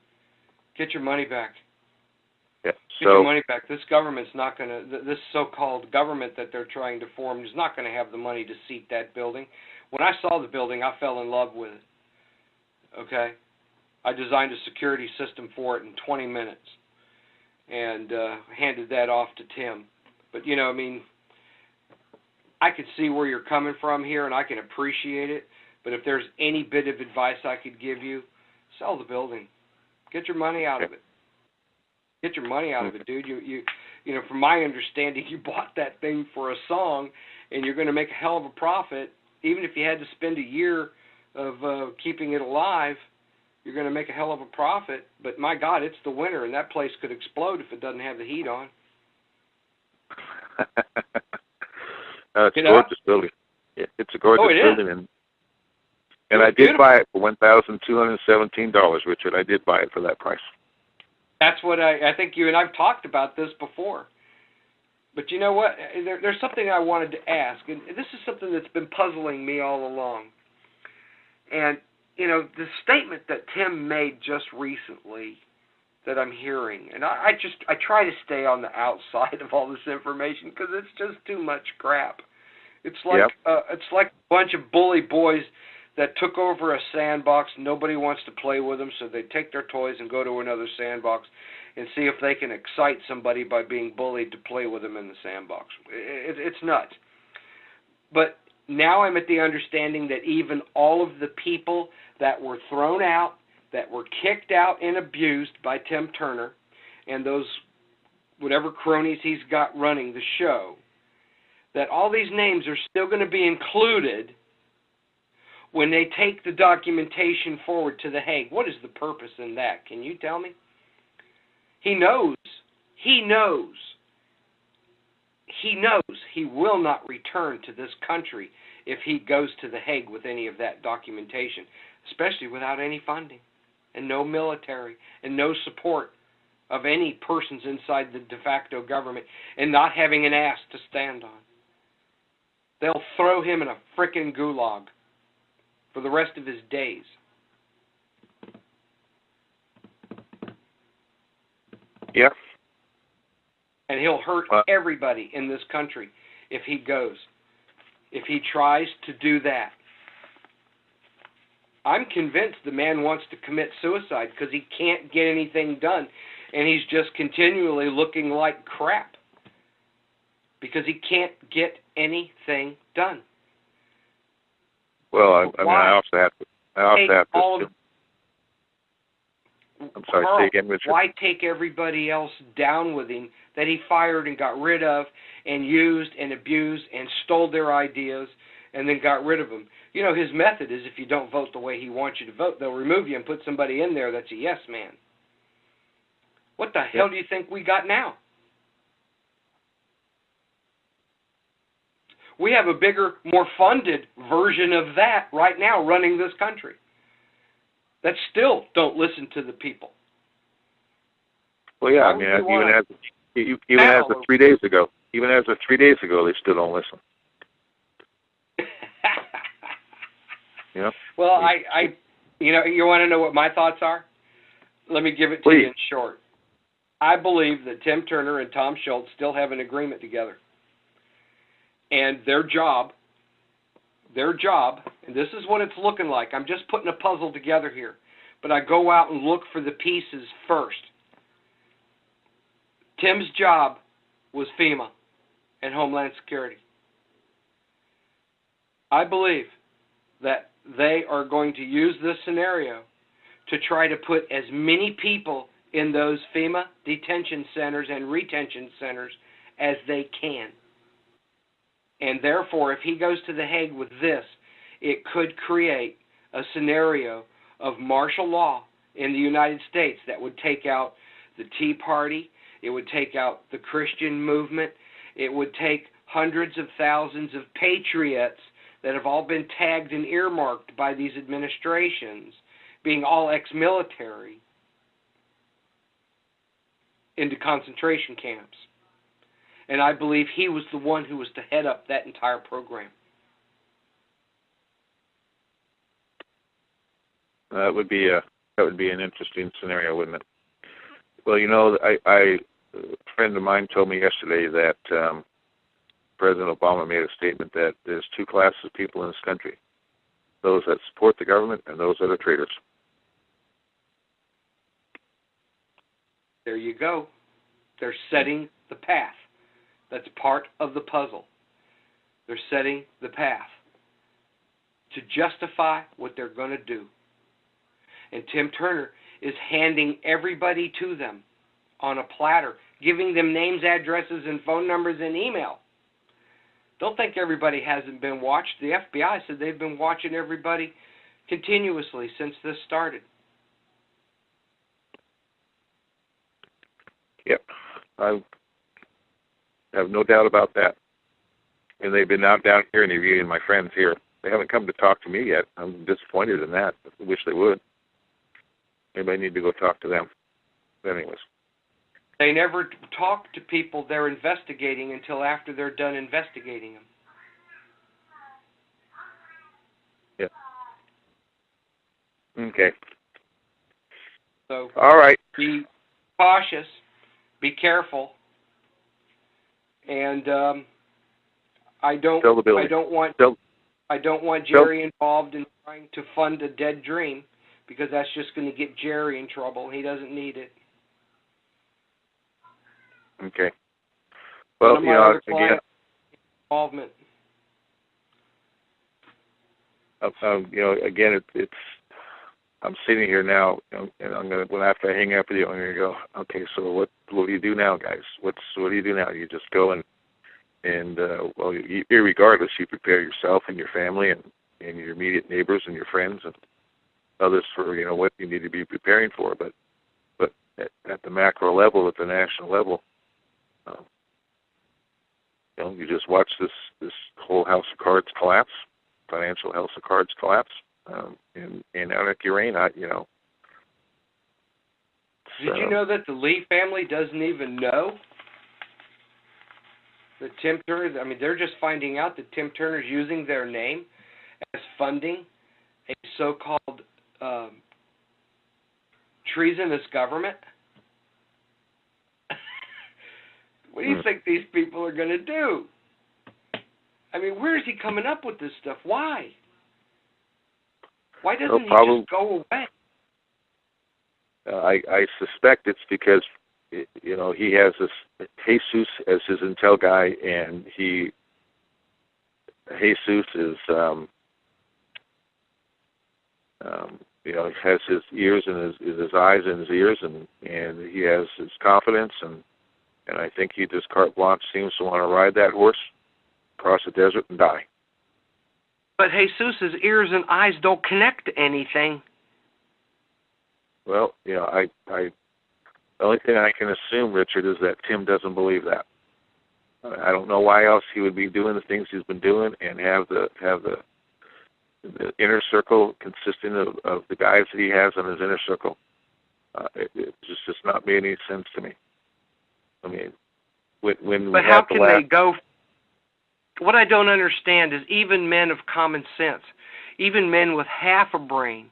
get your money back. Yeah. Get your money back. This government's not going to. This so-called government that they're trying to form is not going to have the money to seat that building. When I saw the building, I fell in love with it. Okay, I designed a security system for it in 20 minutes, and handed that off to Tim. But I could see where you're coming from here, and I can appreciate it. But if there's any bit of advice I could give you, sell the building. Get your money out of it. Get your money out of it, dude. From my understanding, you bought that thing for a song, and you're going to make a hell of a profit. Even if you had to spend a year of keeping it alive, you're going to make a hell of a profit. But my God, it's the winter, and that place could explode if it doesn't have the heat on. It's a gorgeous building. It's a gorgeous building, and I did buy it for $1,217, Richard. I did buy it for that price. That's what I think you and I've talked about this before. But you know what? There's something I wanted to ask, and this is something that's been puzzling me all along. And, the statement that Tim made just recently that I'm hearing, and I try to stay on the outside of all this information because it's just too much crap. It's like it's like a bunch of bully boys that took over a sandbox. Nobody wants to play with them, so they take their toys and go to another sandbox and see if they can excite somebody by being bullied to play with them in the sandbox. It's nuts. But now I'm at the understanding that even all of the people that were thrown out, that were kicked out and abused by Tim Turner, and those whatever cronies he's got running the show, that all these names are still going to be included when they take the documentation forward to The Hague. What is the purpose in that? Can you tell me? He knows he will not return to this country if he goes to The Hague with any of that documentation, especially without any funding and no military and no support of any persons inside the de facto government and not having an ass to stand on. They'll throw him in a frickin' gulag for the rest of his days. Yeah. And he'll hurt everybody in this country if he goes, if he tries to do that. I'm convinced the man wants to commit suicide because he can't get anything done, and he's just continually looking like crap because he can't get anything done. Well, I also have to. I'm sorry, Carl, say again, Richard. why take everybody else down with him that he fired and got rid of and used and abused and stole their ideas and then got rid of them? You know, his method is if you don't vote the way he wants you to vote, they'll remove you and put somebody in there that's a yes man. What the hell do you think we got now? We have a bigger, more funded version of that right now running this country that still don't listen to the people. Well, yeah, I mean, even as of 3 days ago, they still don't listen. Yeah. Well, you want to know what my thoughts are? Let me give it to you in short. I believe that Tim Turner and Tom Schultz still have an agreement together. And their job, and this is what it's looking like. I'm just putting a puzzle together here. But I go out and look for the pieces first. Tim's job was FEMA and Homeland Security. I believe that they are going to use this scenario to try to put as many people in those FEMA detention centers and retention centers as they can. And therefore, if he goes to The Hague with this, it could create a scenario of martial law in the United States that would take out the Tea Party, it would take out the Christian movement, it would take hundreds of thousands of patriots that have all been tagged and earmarked by these administrations, being all ex-military, into concentration camps. And I believe he was the one who was to head up that entire program. That would be an interesting scenario, wouldn't it? Well, you know, a friend of mine told me yesterday that President Obama made a statement that there's two classes of people in this country: those that support the government and those that are traitors. There you go. They're setting the path. That's part of the puzzle. They're setting the path to justify what they're going to do. And Tim Turner is handing everybody to them on a platter, giving them names, addresses, and phone numbers and email. Don't think everybody hasn't been watched. The FBI said they've been watching everybody continuously since this started. Yep. I have no doubt about that. And they've been out down here interviewing my friends here. They haven't come to talk to me yet. I'm disappointed in that. I wish they would. Maybe I need to go talk to them. But anyways. They never talk to people they're investigating until after they're done investigating them. Yeah. Okay. So all right. Be cautious. Be careful. And I don't want Jerry involved in trying to fund a dead dream, because that's just going to get Jerry in trouble. He doesn't need it. Okay. Well, you know, again, involvement. Again, it's I'm sitting here now, and I'm gonna after I hang up with you, I'm gonna go, okay, so what do you do now, guys? What do you do now? You just go and irregardless, you prepare yourself and your family and your immediate neighbors and your friends and others for what you need to be preparing for. But at the macro level, at the national level, you just watch this whole house of cards collapse, financial house of cards collapse, and anarchy reign. Did you know that the Lee family doesn't even know that Tim Turner? I mean, they're just finding out that Tim Turner's using their name as funding a so-called treasonous government. What do you think these people are going to do? I mean, where is he coming up with this stuff? Why? Why doesn't he just go away? I suspect it's because he has this Jesus as his intel guy, and Jesus is has his ears and his eyes and his ears, and he has his confidence, and I think he just carte blanche seems to want to ride that horse across the desert and die. But Jesus' ears and eyes don't connect to anything. Well, the only thing I can assume, Richard, is that Tim doesn't believe that. I don't know why else he would be doing the things he's been doing and have the inner circle consisting of the guys that he has in his inner circle. It's just not made any sense to me. I mean, but how can they go? What I don't understand is even men of common sense, even men with half a brain,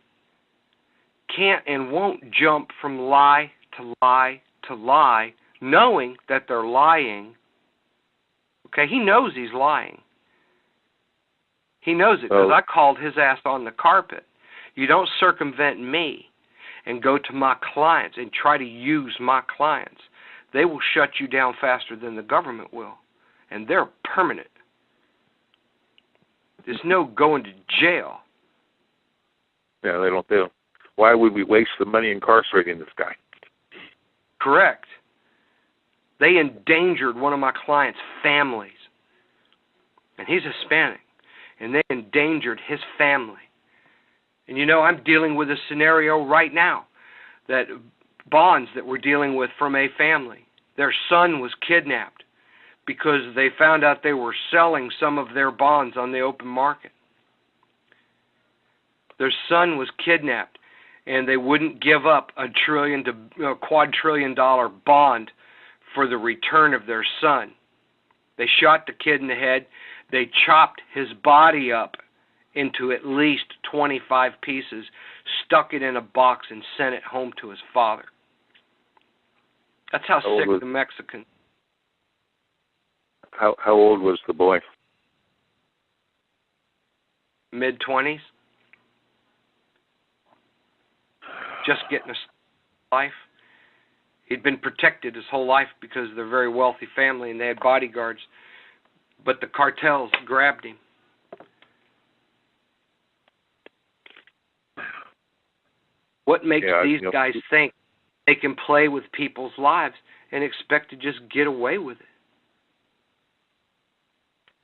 can't and won't jump from lie to lie to lie, knowing that they're lying. Okay, he knows he's lying. He knows it because I called his ass on the carpet. You don't circumvent me and go to my clients and try to use my clients. They will shut you down faster than the government will, and they're permanent. There's no going to jail. Yeah, they don't. Why would we waste the money incarcerating this guy? Correct. They endangered one of my clients' families, and he's Hispanic, and they endangered his family. And I'm dealing with a scenario right now that bonds that we're dealing with from a family. Their son was kidnapped because they found out they were selling some of their bonds on the open market. Their son was kidnapped, and they wouldn't give up a quadrillion-dollar bond for the return of their son. They shot the kid in the head. They chopped his body up into at least 25 pieces, stuck it in a box, and sent it home to his father. That's how sick the Mexican. How old was the boy? Mid-20s. Just getting a life. He'd been protected his whole life because they're a very wealthy family and they had bodyguards. But the cartels grabbed him. What makes these guys think they can play with people's lives and expect to just get away with it?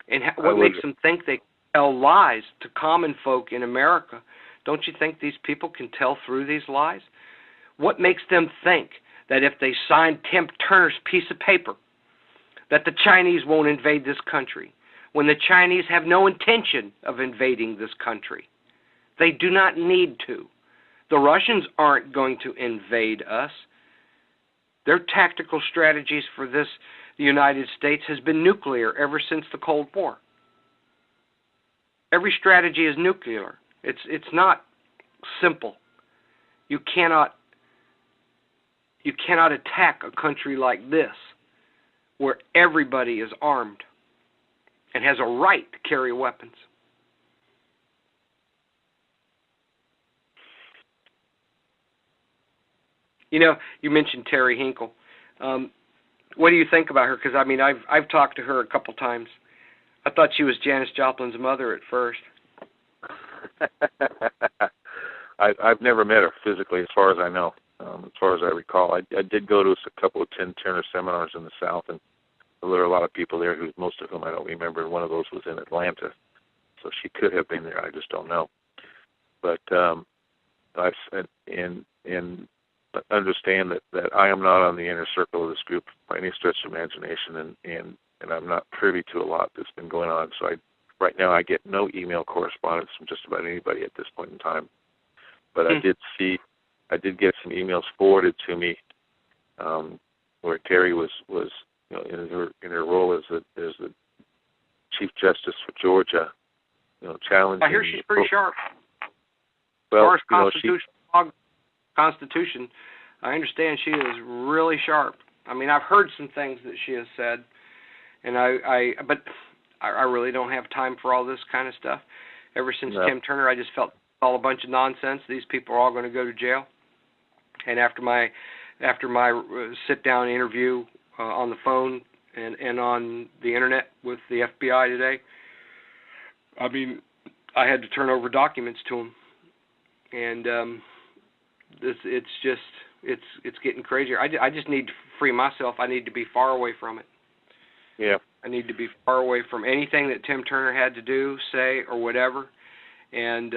And what makes them think they can tell lies to common folk in America? Don't you think these people can tell through these lies? What makes them think that if they sign Tim Turner's piece of paper, that the Chinese won't invade this country, when the Chinese have no intention of invading this country? They do not need to. The Russians aren't going to invade us. Their tactical strategies for the United States has been nuclear ever since the Cold War. Every strategy is nuclear. It's not simple. You cannot attack a country like this where everybody is armed and has a right to carry weapons. You mentioned Terry Hinkle. What do you think about her? Because I've talked to her a couple times. I thought she was Janis Joplin's mother at first. I've never met her physically, as far as I know. As far as I recall, I did go to a couple of Tim Turner seminars in the South, and there were a lot of people there, most of whom I don't remember. One of those was in Atlanta, so she could have been there. I just don't know. But and understand that I am not on the inner circle of this group by any stretch of imagination, and I'm not privy to a lot that's been going on. So right now I get no email correspondence from just about anybody at this point in time. But I did get some emails forwarded to me where Terry was in her role as the Chief Justice for Georgia, challenging. I hear she's pretty sharp. Well, as far as Constitution, I understand she is really sharp. I mean, I've heard some things that she has said, and but I really don't have time for all this kind of stuff. Ever since Tim Turner, I just felt all a bunch of nonsense. These people are all going to go to jail. And after my sit-down interview on the phone and on the internet with the FBI today, I mean, I had to turn over documents to them, and it's getting crazier. I just need to free myself. I need to be far away from it. Yeah. I need to be far away from anything that Tim Turner had to do, say, or whatever, and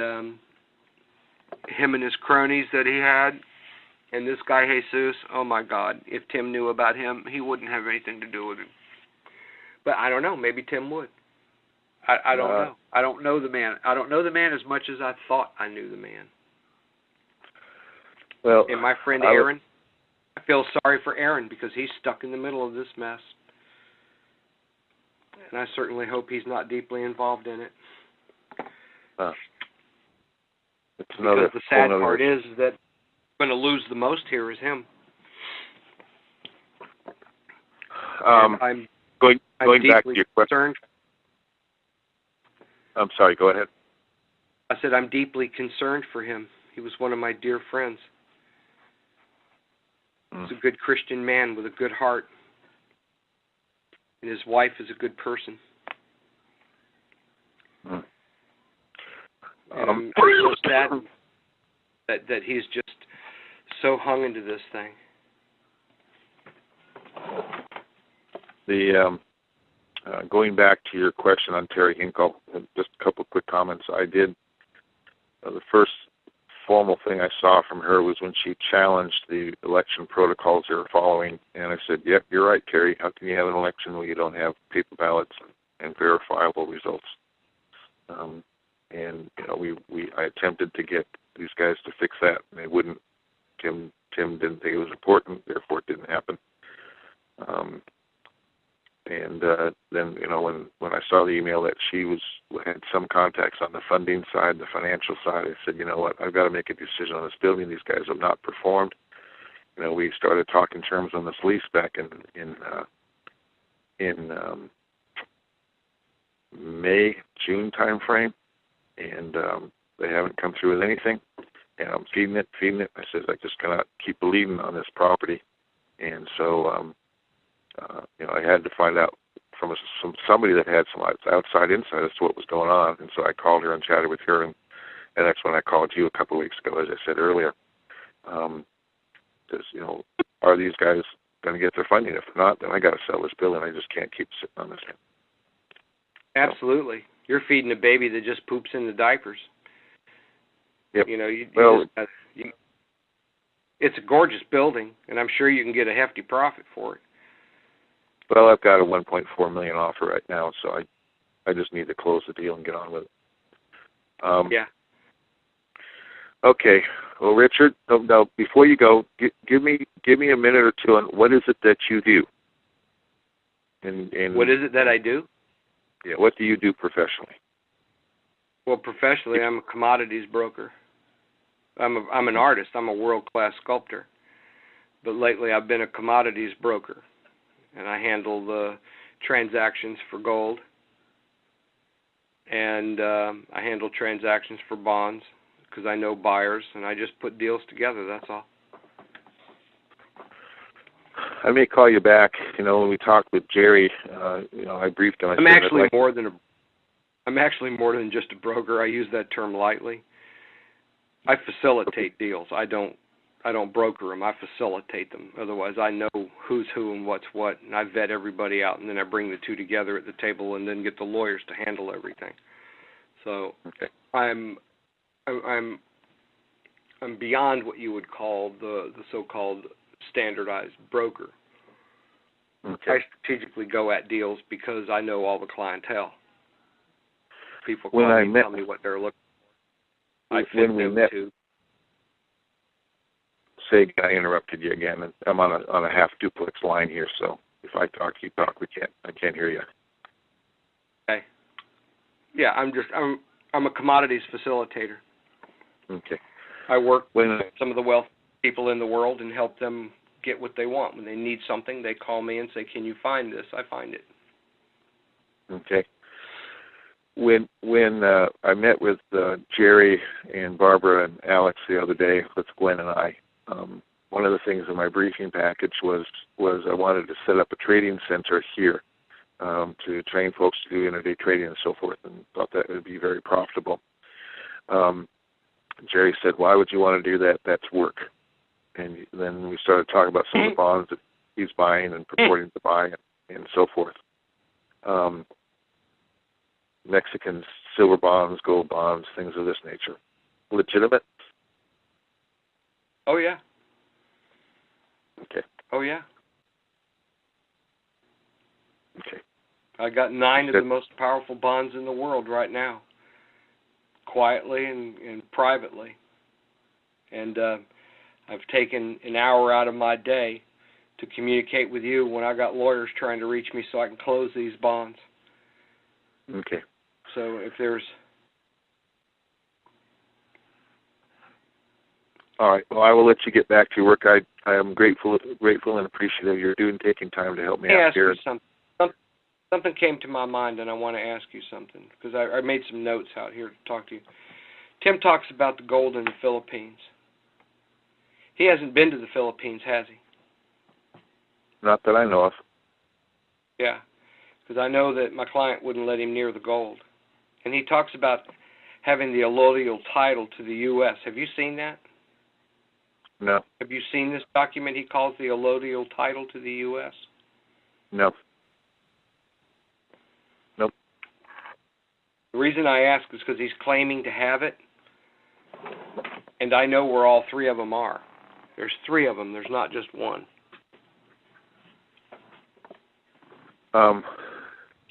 him and his cronies that he had. And this guy, Jesus, oh my God, if Tim knew about him, he wouldn't have anything to do with him. But I don't know, maybe Tim would. I don't know. I don't know the man. I don't know the man as much as I thought I knew the man. Well, and my friend Aaron, I feel sorry for Aaron because he's stuck in the middle of this mess. And I certainly hope he's not deeply involved in it. Because the sad part is that going to lose the most here is him. I'm going back to your question. Concerned. I'm sorry, go ahead. I said I'm deeply concerned for him. He was one of my dear friends. He's a good Christian man with a good heart. And his wife is a good person. And I'm so saddened that he's just so hung into this thing. Going back to your question on Terry Hinkle, just a couple of quick comments. I did, the first formal thing I saw from her was when she challenged the election protocols they were following, and I said, yep, you're right, Terry. How can you have an election where you don't have paper ballots and verifiable results? I attempted to get these guys to fix that, and they wouldn't. Tim didn't think it was important, therefore it didn't happen. Then when I saw the email that she had some contacts on the funding side, the financial side, I said, you know what, I've got to make a decision on this building. These guys have not performed. We started talking terms on this lease back in May, June time frame, and they haven't come through with anything. And I'm feeding it. I said, I just cannot keep believing on this property. And so, I had to find out from somebody that had some outside insight as to what was going on. And so I called her and chatted with her, and that's when I called you a couple of weeks ago, as I said earlier. Because, are these guys going to get their funding? If not, then I got to sell this building. I just can't keep sitting on this. Absolutely. You're feeding a baby that just poops in the diapers. Yep. It's a gorgeous building, and I'm sure you can get a hefty profit for it. Well, I've got a $1.4 million offer right now, so I just need to close the deal and get on with it. Yeah. Okay. Well, Richard, now before you go, give me a minute or two on what is it that you do. And what is it that I do? Yeah. What do you do professionally? Well, professionally, I'm a commodities broker. I'm an artist. I'm a world-class sculptor. But lately, I've been a commodities broker, and I handle the transactions for gold, and I handle transactions for bonds because I know buyers, and I just put deals together. That's all. I may call you back. When we talked with Jerry, I briefed him. I'm actually more than a. I'm actually more than just a broker. I use that term lightly. I facilitate deals. I don't broker them. I facilitate them. Otherwise, I know who's who and what's what, and I vet everybody out, and then I bring the two together at the table, and then get the lawyers to handle everything. So Okay. I'm beyond what you would call the so-called standardized broker. Okay. I strategically go at deals because I know all the clientele. People When call I me, met- tell me what they're looking for. I fit When we them met, too. say I interrupted you again. And I'm on a half duplex line here, so if I talk, you talk. I can't hear you. Okay. Yeah, I'm a commodities facilitator. Okay. I work When with some of the wealthy people in the world and help them get what they want. When they need something, they call me and say, "Can you find this?" I find it. Okay. When I met with Jerry and Barbara and Alex the other day with Gwen and I, one of the things in my briefing package was I wanted to set up a trading center here to train folks to do intraday trading and so forth, and thought that would be very profitable. Jerry said, "Why would you want to do that? That's work." And then we started talking about some of the bonds that he's buying and purporting to buy and so forth. Mexican silver bonds, gold bonds, things of this nature. Legitimate? Oh, yeah. Okay. Oh, yeah. Okay. I got 9 of the most powerful bonds in the world right now, quietly and privately. And I've taken an hour out of my day to communicate with you when I got lawyers trying to reach me so I can close these bonds. Okay. So if there's... All right. Well, I will let you get back to your work. I am grateful and appreciative you're taking time to help me out here. Ask you something. Something came to my mind, and I want to ask you something, because I made some notes out here to talk to you. Tim talks about the gold in the Philippines. He hasn't been to the Philippines, has he? Not that I know of. Yeah, because I know that my client wouldn't let him near the gold. And he talks about having the allodial title to the U.S. Have you seen that? No. Have you seen this document he calls the allodial title to the U.S.? No. Nope. The reason I ask is because he's claiming to have it, and I know where all 3 of them are. There's 3 of them. There's not just one.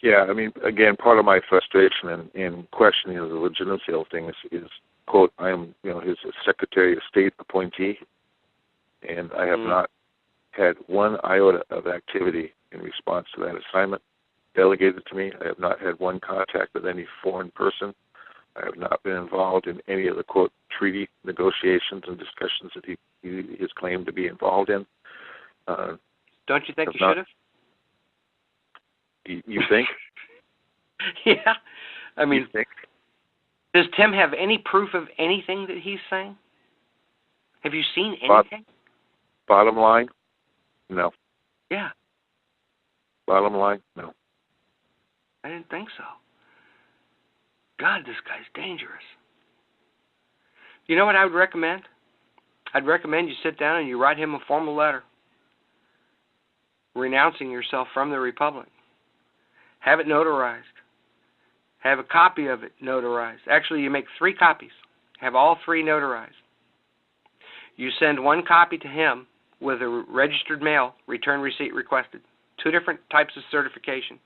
Yeah, I mean, again, part of my frustration in questioning the legitimacy of things is, quote, I am, his Secretary of State appointee, and I have not had one iota of activity in response to that assignment delegated to me. I have not had one contact with any foreign person. I have not been involved in any of the, quote, treaty negotiations and discussions that he has claimed to be involved in. Don't you think you should have? You think? Yeah. I mean, you think? Does Tim have any proof of anything that he's saying? Have you seen anything? Bottom line, no. Yeah. Bottom line, no. I didn't think so. God, this guy's dangerous. You know what I would recommend? I'd recommend you sit down and you write him a formal letter renouncing yourself from the Republic. Have it notarized. Have a copy of it notarized. Actually, you make 3 copies. Have all 3 notarized. You send 1 copy to him with a registered mail, return receipt requested. 2 different types of certification.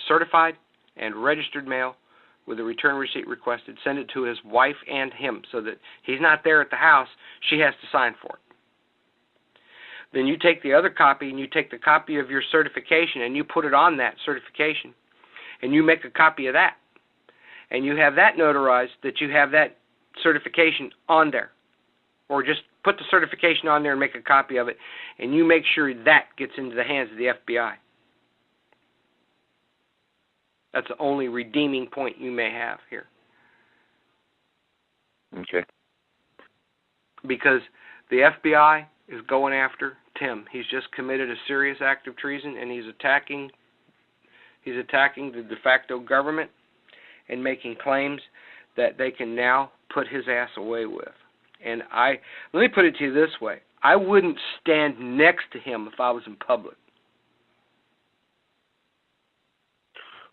Certified and registered mail with a return receipt requested. Send it to his wife and him so that he's not there at the house. She has to sign for it. Then you take the other copy and you take the copy of your certification and you put it on that certification. And you make a copy of that. And you have that notarized that you have that certification on there. Or just put the certification on there and make a copy of it. And you make sure that gets into the hands of the FBI. That's the only redeeming point you may have here. Okay. Because the FBI is going after Tim. He's just committed a serious act of treason, and he's attacking the de facto government and making claims that they can now put his ass away with. And let me put it to you this way. I wouldn't stand next to him if I was in public.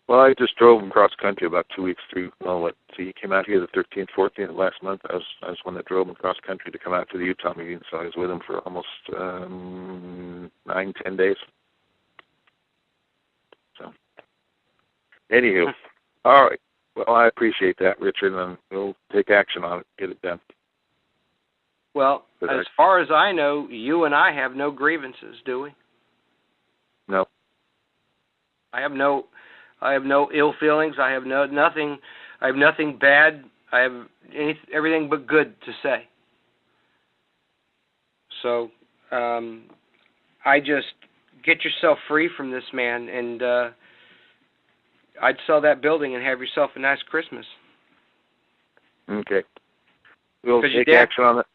Well, I just drove him cross country about 2 weeks through. Well, he came out here the 13th, 14th of last month. I was one that drove him cross country to come out to the Utah meeting, so I was with him for almost 9-10 days. So, anywho, all right. Well, I appreciate that, Richard, and we'll take action on it, get it done. Well, as far as I know, you and I have no grievances, do we? No. I have no ill feelings. I have nothing. I have nothing bad. I have everything but good to say. So, I just get yourself free from this man, and I'd sell that building and have yourself a nice Christmas. Okay. We'll take action on it.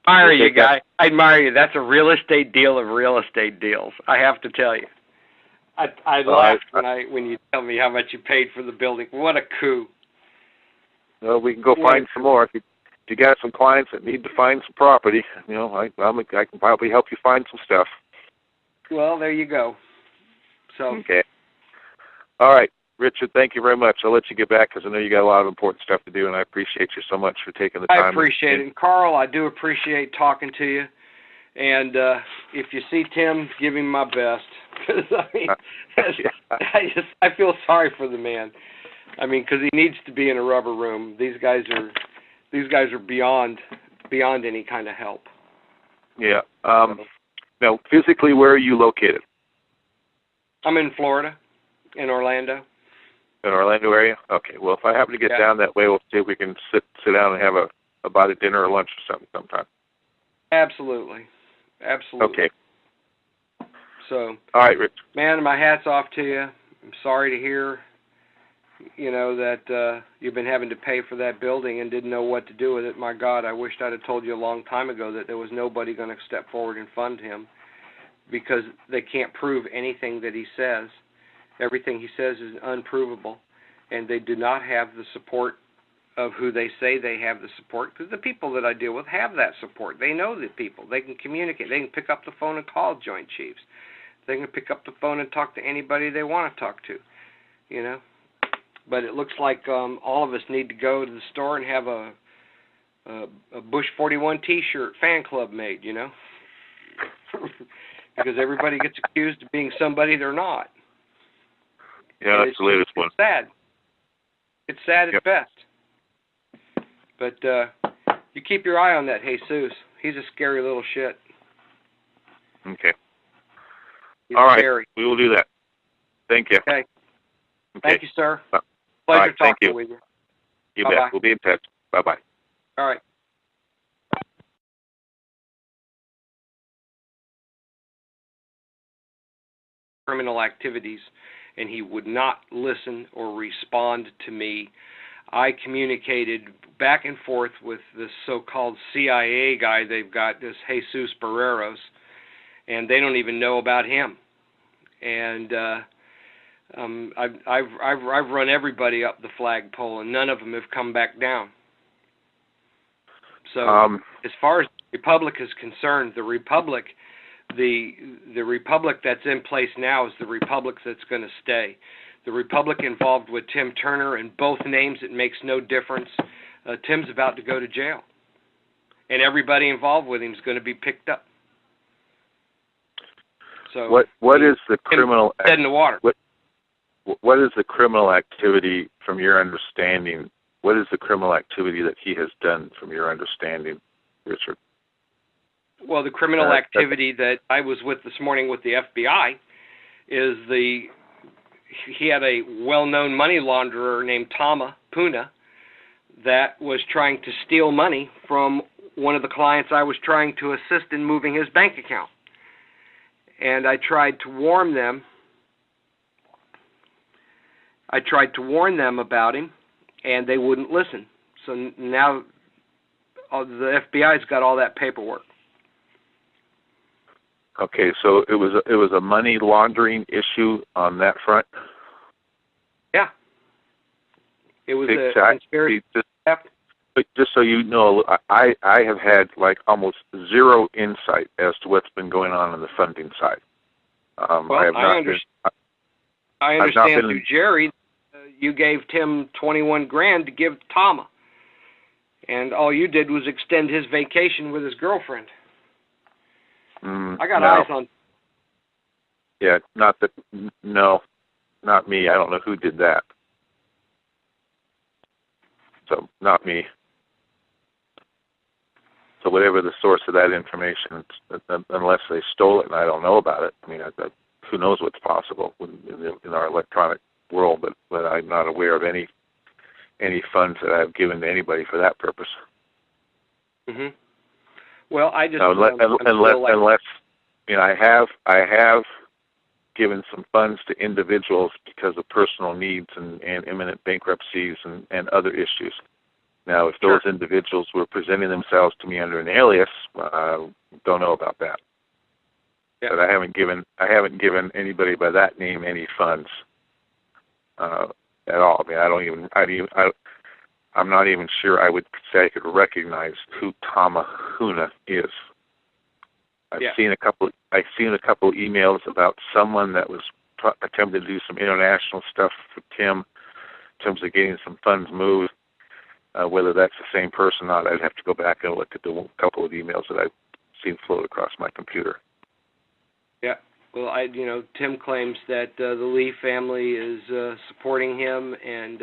I admire you, guy. I admire you. That's a real estate deal of real estate deals. I have to tell you. I laughed when you tell me how much you paid for the building. What a coup! Well, we can go find some more. If you got some clients that need to find some property, I can probably help you find some stuff. Well, there you go. So. Okay. All right, Richard. Thank you very much. I'll let you get back because I know you got a lot of important stuff to do, and I appreciate you so much for taking the time. I appreciate it, and Carl, I do appreciate talking to you. And if you see Tim, give him my best. Because I feel sorry for the man. I mean, because he needs to be in a rubber room. These guys are beyond any kind of help. Yeah. Now, physically, where are you located? I'm in Florida, in Orlando. In Orlando area? Okay. Well, if I happen to get down that way, we'll see if we can sit down and have a dinner or lunch or something sometime. Absolutely. Okay. So, all right, Rich. Man, my hat's off to you. I'm sorry to hear, that you've been having to pay for that building and didn't know what to do with it. My God, I wished I'd have told you a long time ago that there was nobody going to step forward and fund him because they can't prove anything that he says. Everything he says is unprovable, and they do not have the support of who they say they have the support, because the people that I deal with have that support. They know the people. They can communicate. They can pick up the phone and call Joint Chiefs. They can pick up the phone and talk to anybody they want to talk to, But it looks like all of us need to go to the store and have a Bush 41 T-shirt fan club made, because everybody gets accused of being somebody they're not. Yeah, that's the latest one. It's sad. It's sad at best. But you keep your eye on that Jesus. He's a scary little shit. Okay. He's all right. Scary. We will do that. Thank you. Okay. Thank you, sir. Pleasure talking with you. You Bye-bye. bet. We'll be in touch. Bye-bye. All right. Criminal activities, and he would not listen or respond to me. I communicated back and forth with this so-called CIA guy they've got, this Jesus Barreros, and they don't even know about him. And I've run everybody up the flagpole, and none of them have come back down. So as far as the Republic is concerned, the Republic that's in place now is the Republic that's going to stay. The Republic involved with Tim Turner, and both names, it makes no difference. Tim's about to go to jail, and everybody involved with him is going to be picked up. So what is the criminal dead in the water? What is the criminal activity from your understanding? What is the criminal activity that he has done from your understanding, Richard? Well, the criminal activity that I was with this morning with the FBI is he had a well-known money launderer named Tama Puna that was trying to steal money from one of the clients I was trying to assist in moving his bank account. And I tried to warn them. I tried to warn them about him, and they wouldn't listen. So now the FBI's got all that paperwork. Okay, so it was a money laundering issue on that front? Yeah. It was exactly. a conspiracy. But just so you know, I have had like almost zero insight as to what's been going on the funding side. Well, I understand through Jerry, you gave Tim 21 grand to give to Tama, and all you did was extend his vacation with his girlfriend. I got eyes on. Yeah, not me. I don't know who did that. So, not me. So whatever the source of that information, unless they stole it and I don't know about it, I mean, who knows what's possible in our electronic world, but I'm not aware of any funds that I've given to anybody for that purpose. Mm-hmm. Well, I just unless you know, I have given some funds to individuals because of personal needs and imminent bankruptcies and other issues. Now, if those individuals were presenting themselves to me under an alias, don't know about that. Yeah. But I haven't given anybody by that name any funds at all. I mean, I'm not even sure I would say I could recognize who Tamahuna is. I've seen a couple emails about someone that was attempting to do some international stuff for Tim in terms of getting some funds moved. Whether that's the same person or not, I'd have to go back and look at the couple of emails that I've seen float across my computer. Yeah. Well, Tim claims that the Lee family is supporting him, and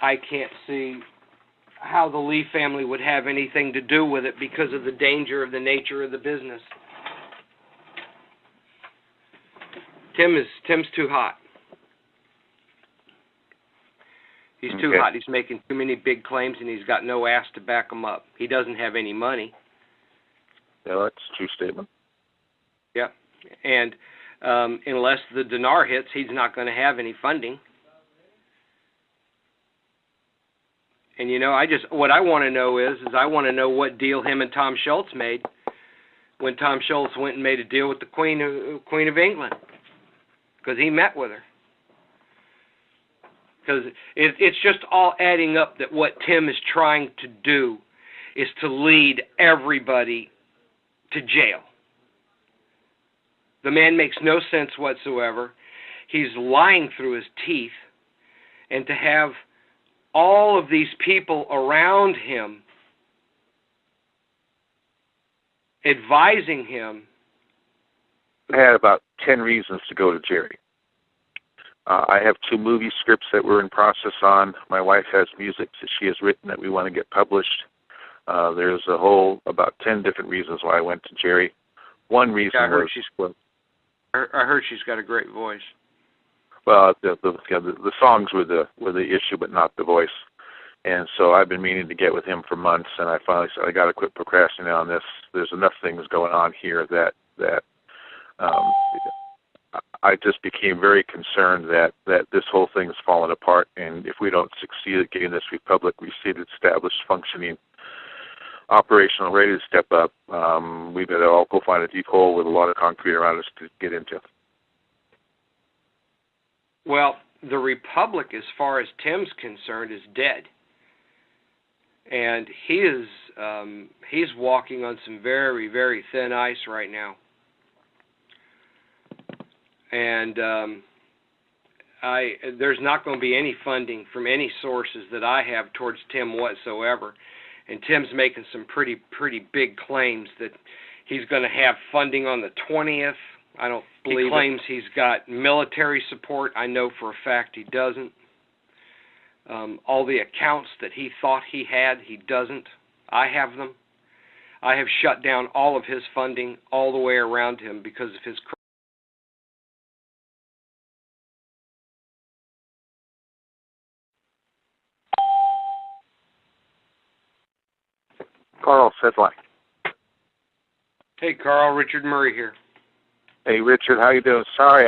I can't see how the Lee family would have anything to do with it because of the danger of the nature of the business. Tim's too hot. He's too hot. He's making too many big claims, and he's got no ass to back them up. He doesn't have any money. Yeah, that's a true statement. Yeah, and unless the dinar hits, he's not going to have any funding. And what I want to know is I want to know what deal him and Tom Schultz made when Tom Schultz went and made a deal with the Queen of England, because he met with her. Because it's just all adding up that what Tim is trying to do is to lead everybody to jail. The man makes no sense whatsoever. He's lying through his teeth. And to have all of these people around him advising him. I had about 10 reasons to go to Jerry. I have 2 movie scripts that we're in process on. My wife has music that she has written that we want to get published. There's a whole about 10 different reasons why I went to Jerry. One reason I heard she's got a great voice. Well, the songs were the issue, but not the voice. And so I've been meaning to get with him for months, and I finally said I got to quit procrastinating on this. There's enough things going on here that I just became very concerned that this whole thing is falling apart, and if we don't succeed at getting this republic reseated, established, functioning, operational, ready to step up, we better all go find a deep hole with a lot of concrete around us to get into. Well, the republic, as far as Tim's concerned, is dead, and he's walking on some very, very thin ice right now. And there's not going to be any funding from any sources that I have towards Tim whatsoever. And Tim's making some pretty big claims that he's going to have funding on the 20th. I don't believe he claims he's got military support. I know for a fact he doesn't. All the accounts that he thought he had, he doesn't. I have them. I have shut down all of his funding all the way around him because of his Carl said like. Hey, Carl, Richard Murray here. Hey, Richard, how you doing? Sorry,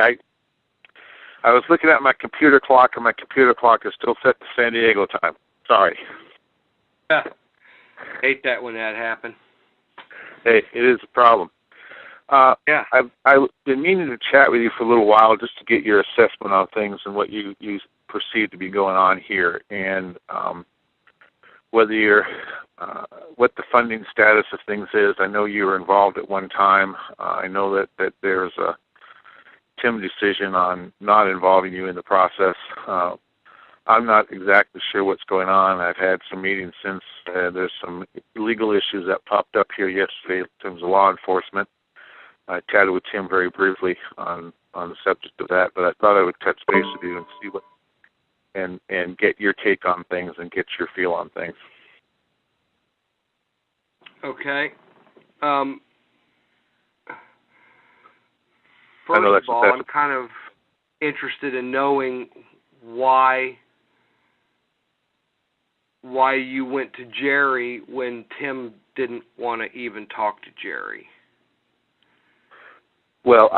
I was looking at my computer clock, and my computer clock is still set to San Diego time. Sorry. Yeah. Hate that when that happens. Hey, it is a problem. Yeah. I've been meaning to chat with you for a little while just to get your assessment on things and what you perceive to be going on here, and whether you're what the funding status of things is. I know you were involved at one time. I know that there's a Tim decision on not involving you in the process. I'm not exactly sure what's going on. I've had some meetings since. There's some legal issues that popped up here yesterday in terms of law enforcement. I chatted with Tim very briefly on the subject of that, but I thought I would touch base with you and see what and get your take on things and get your feel on things. Okay. First of all, I'm kind of interested in knowing why you went to Jerry when Tim didn't want to even talk to Jerry. Well,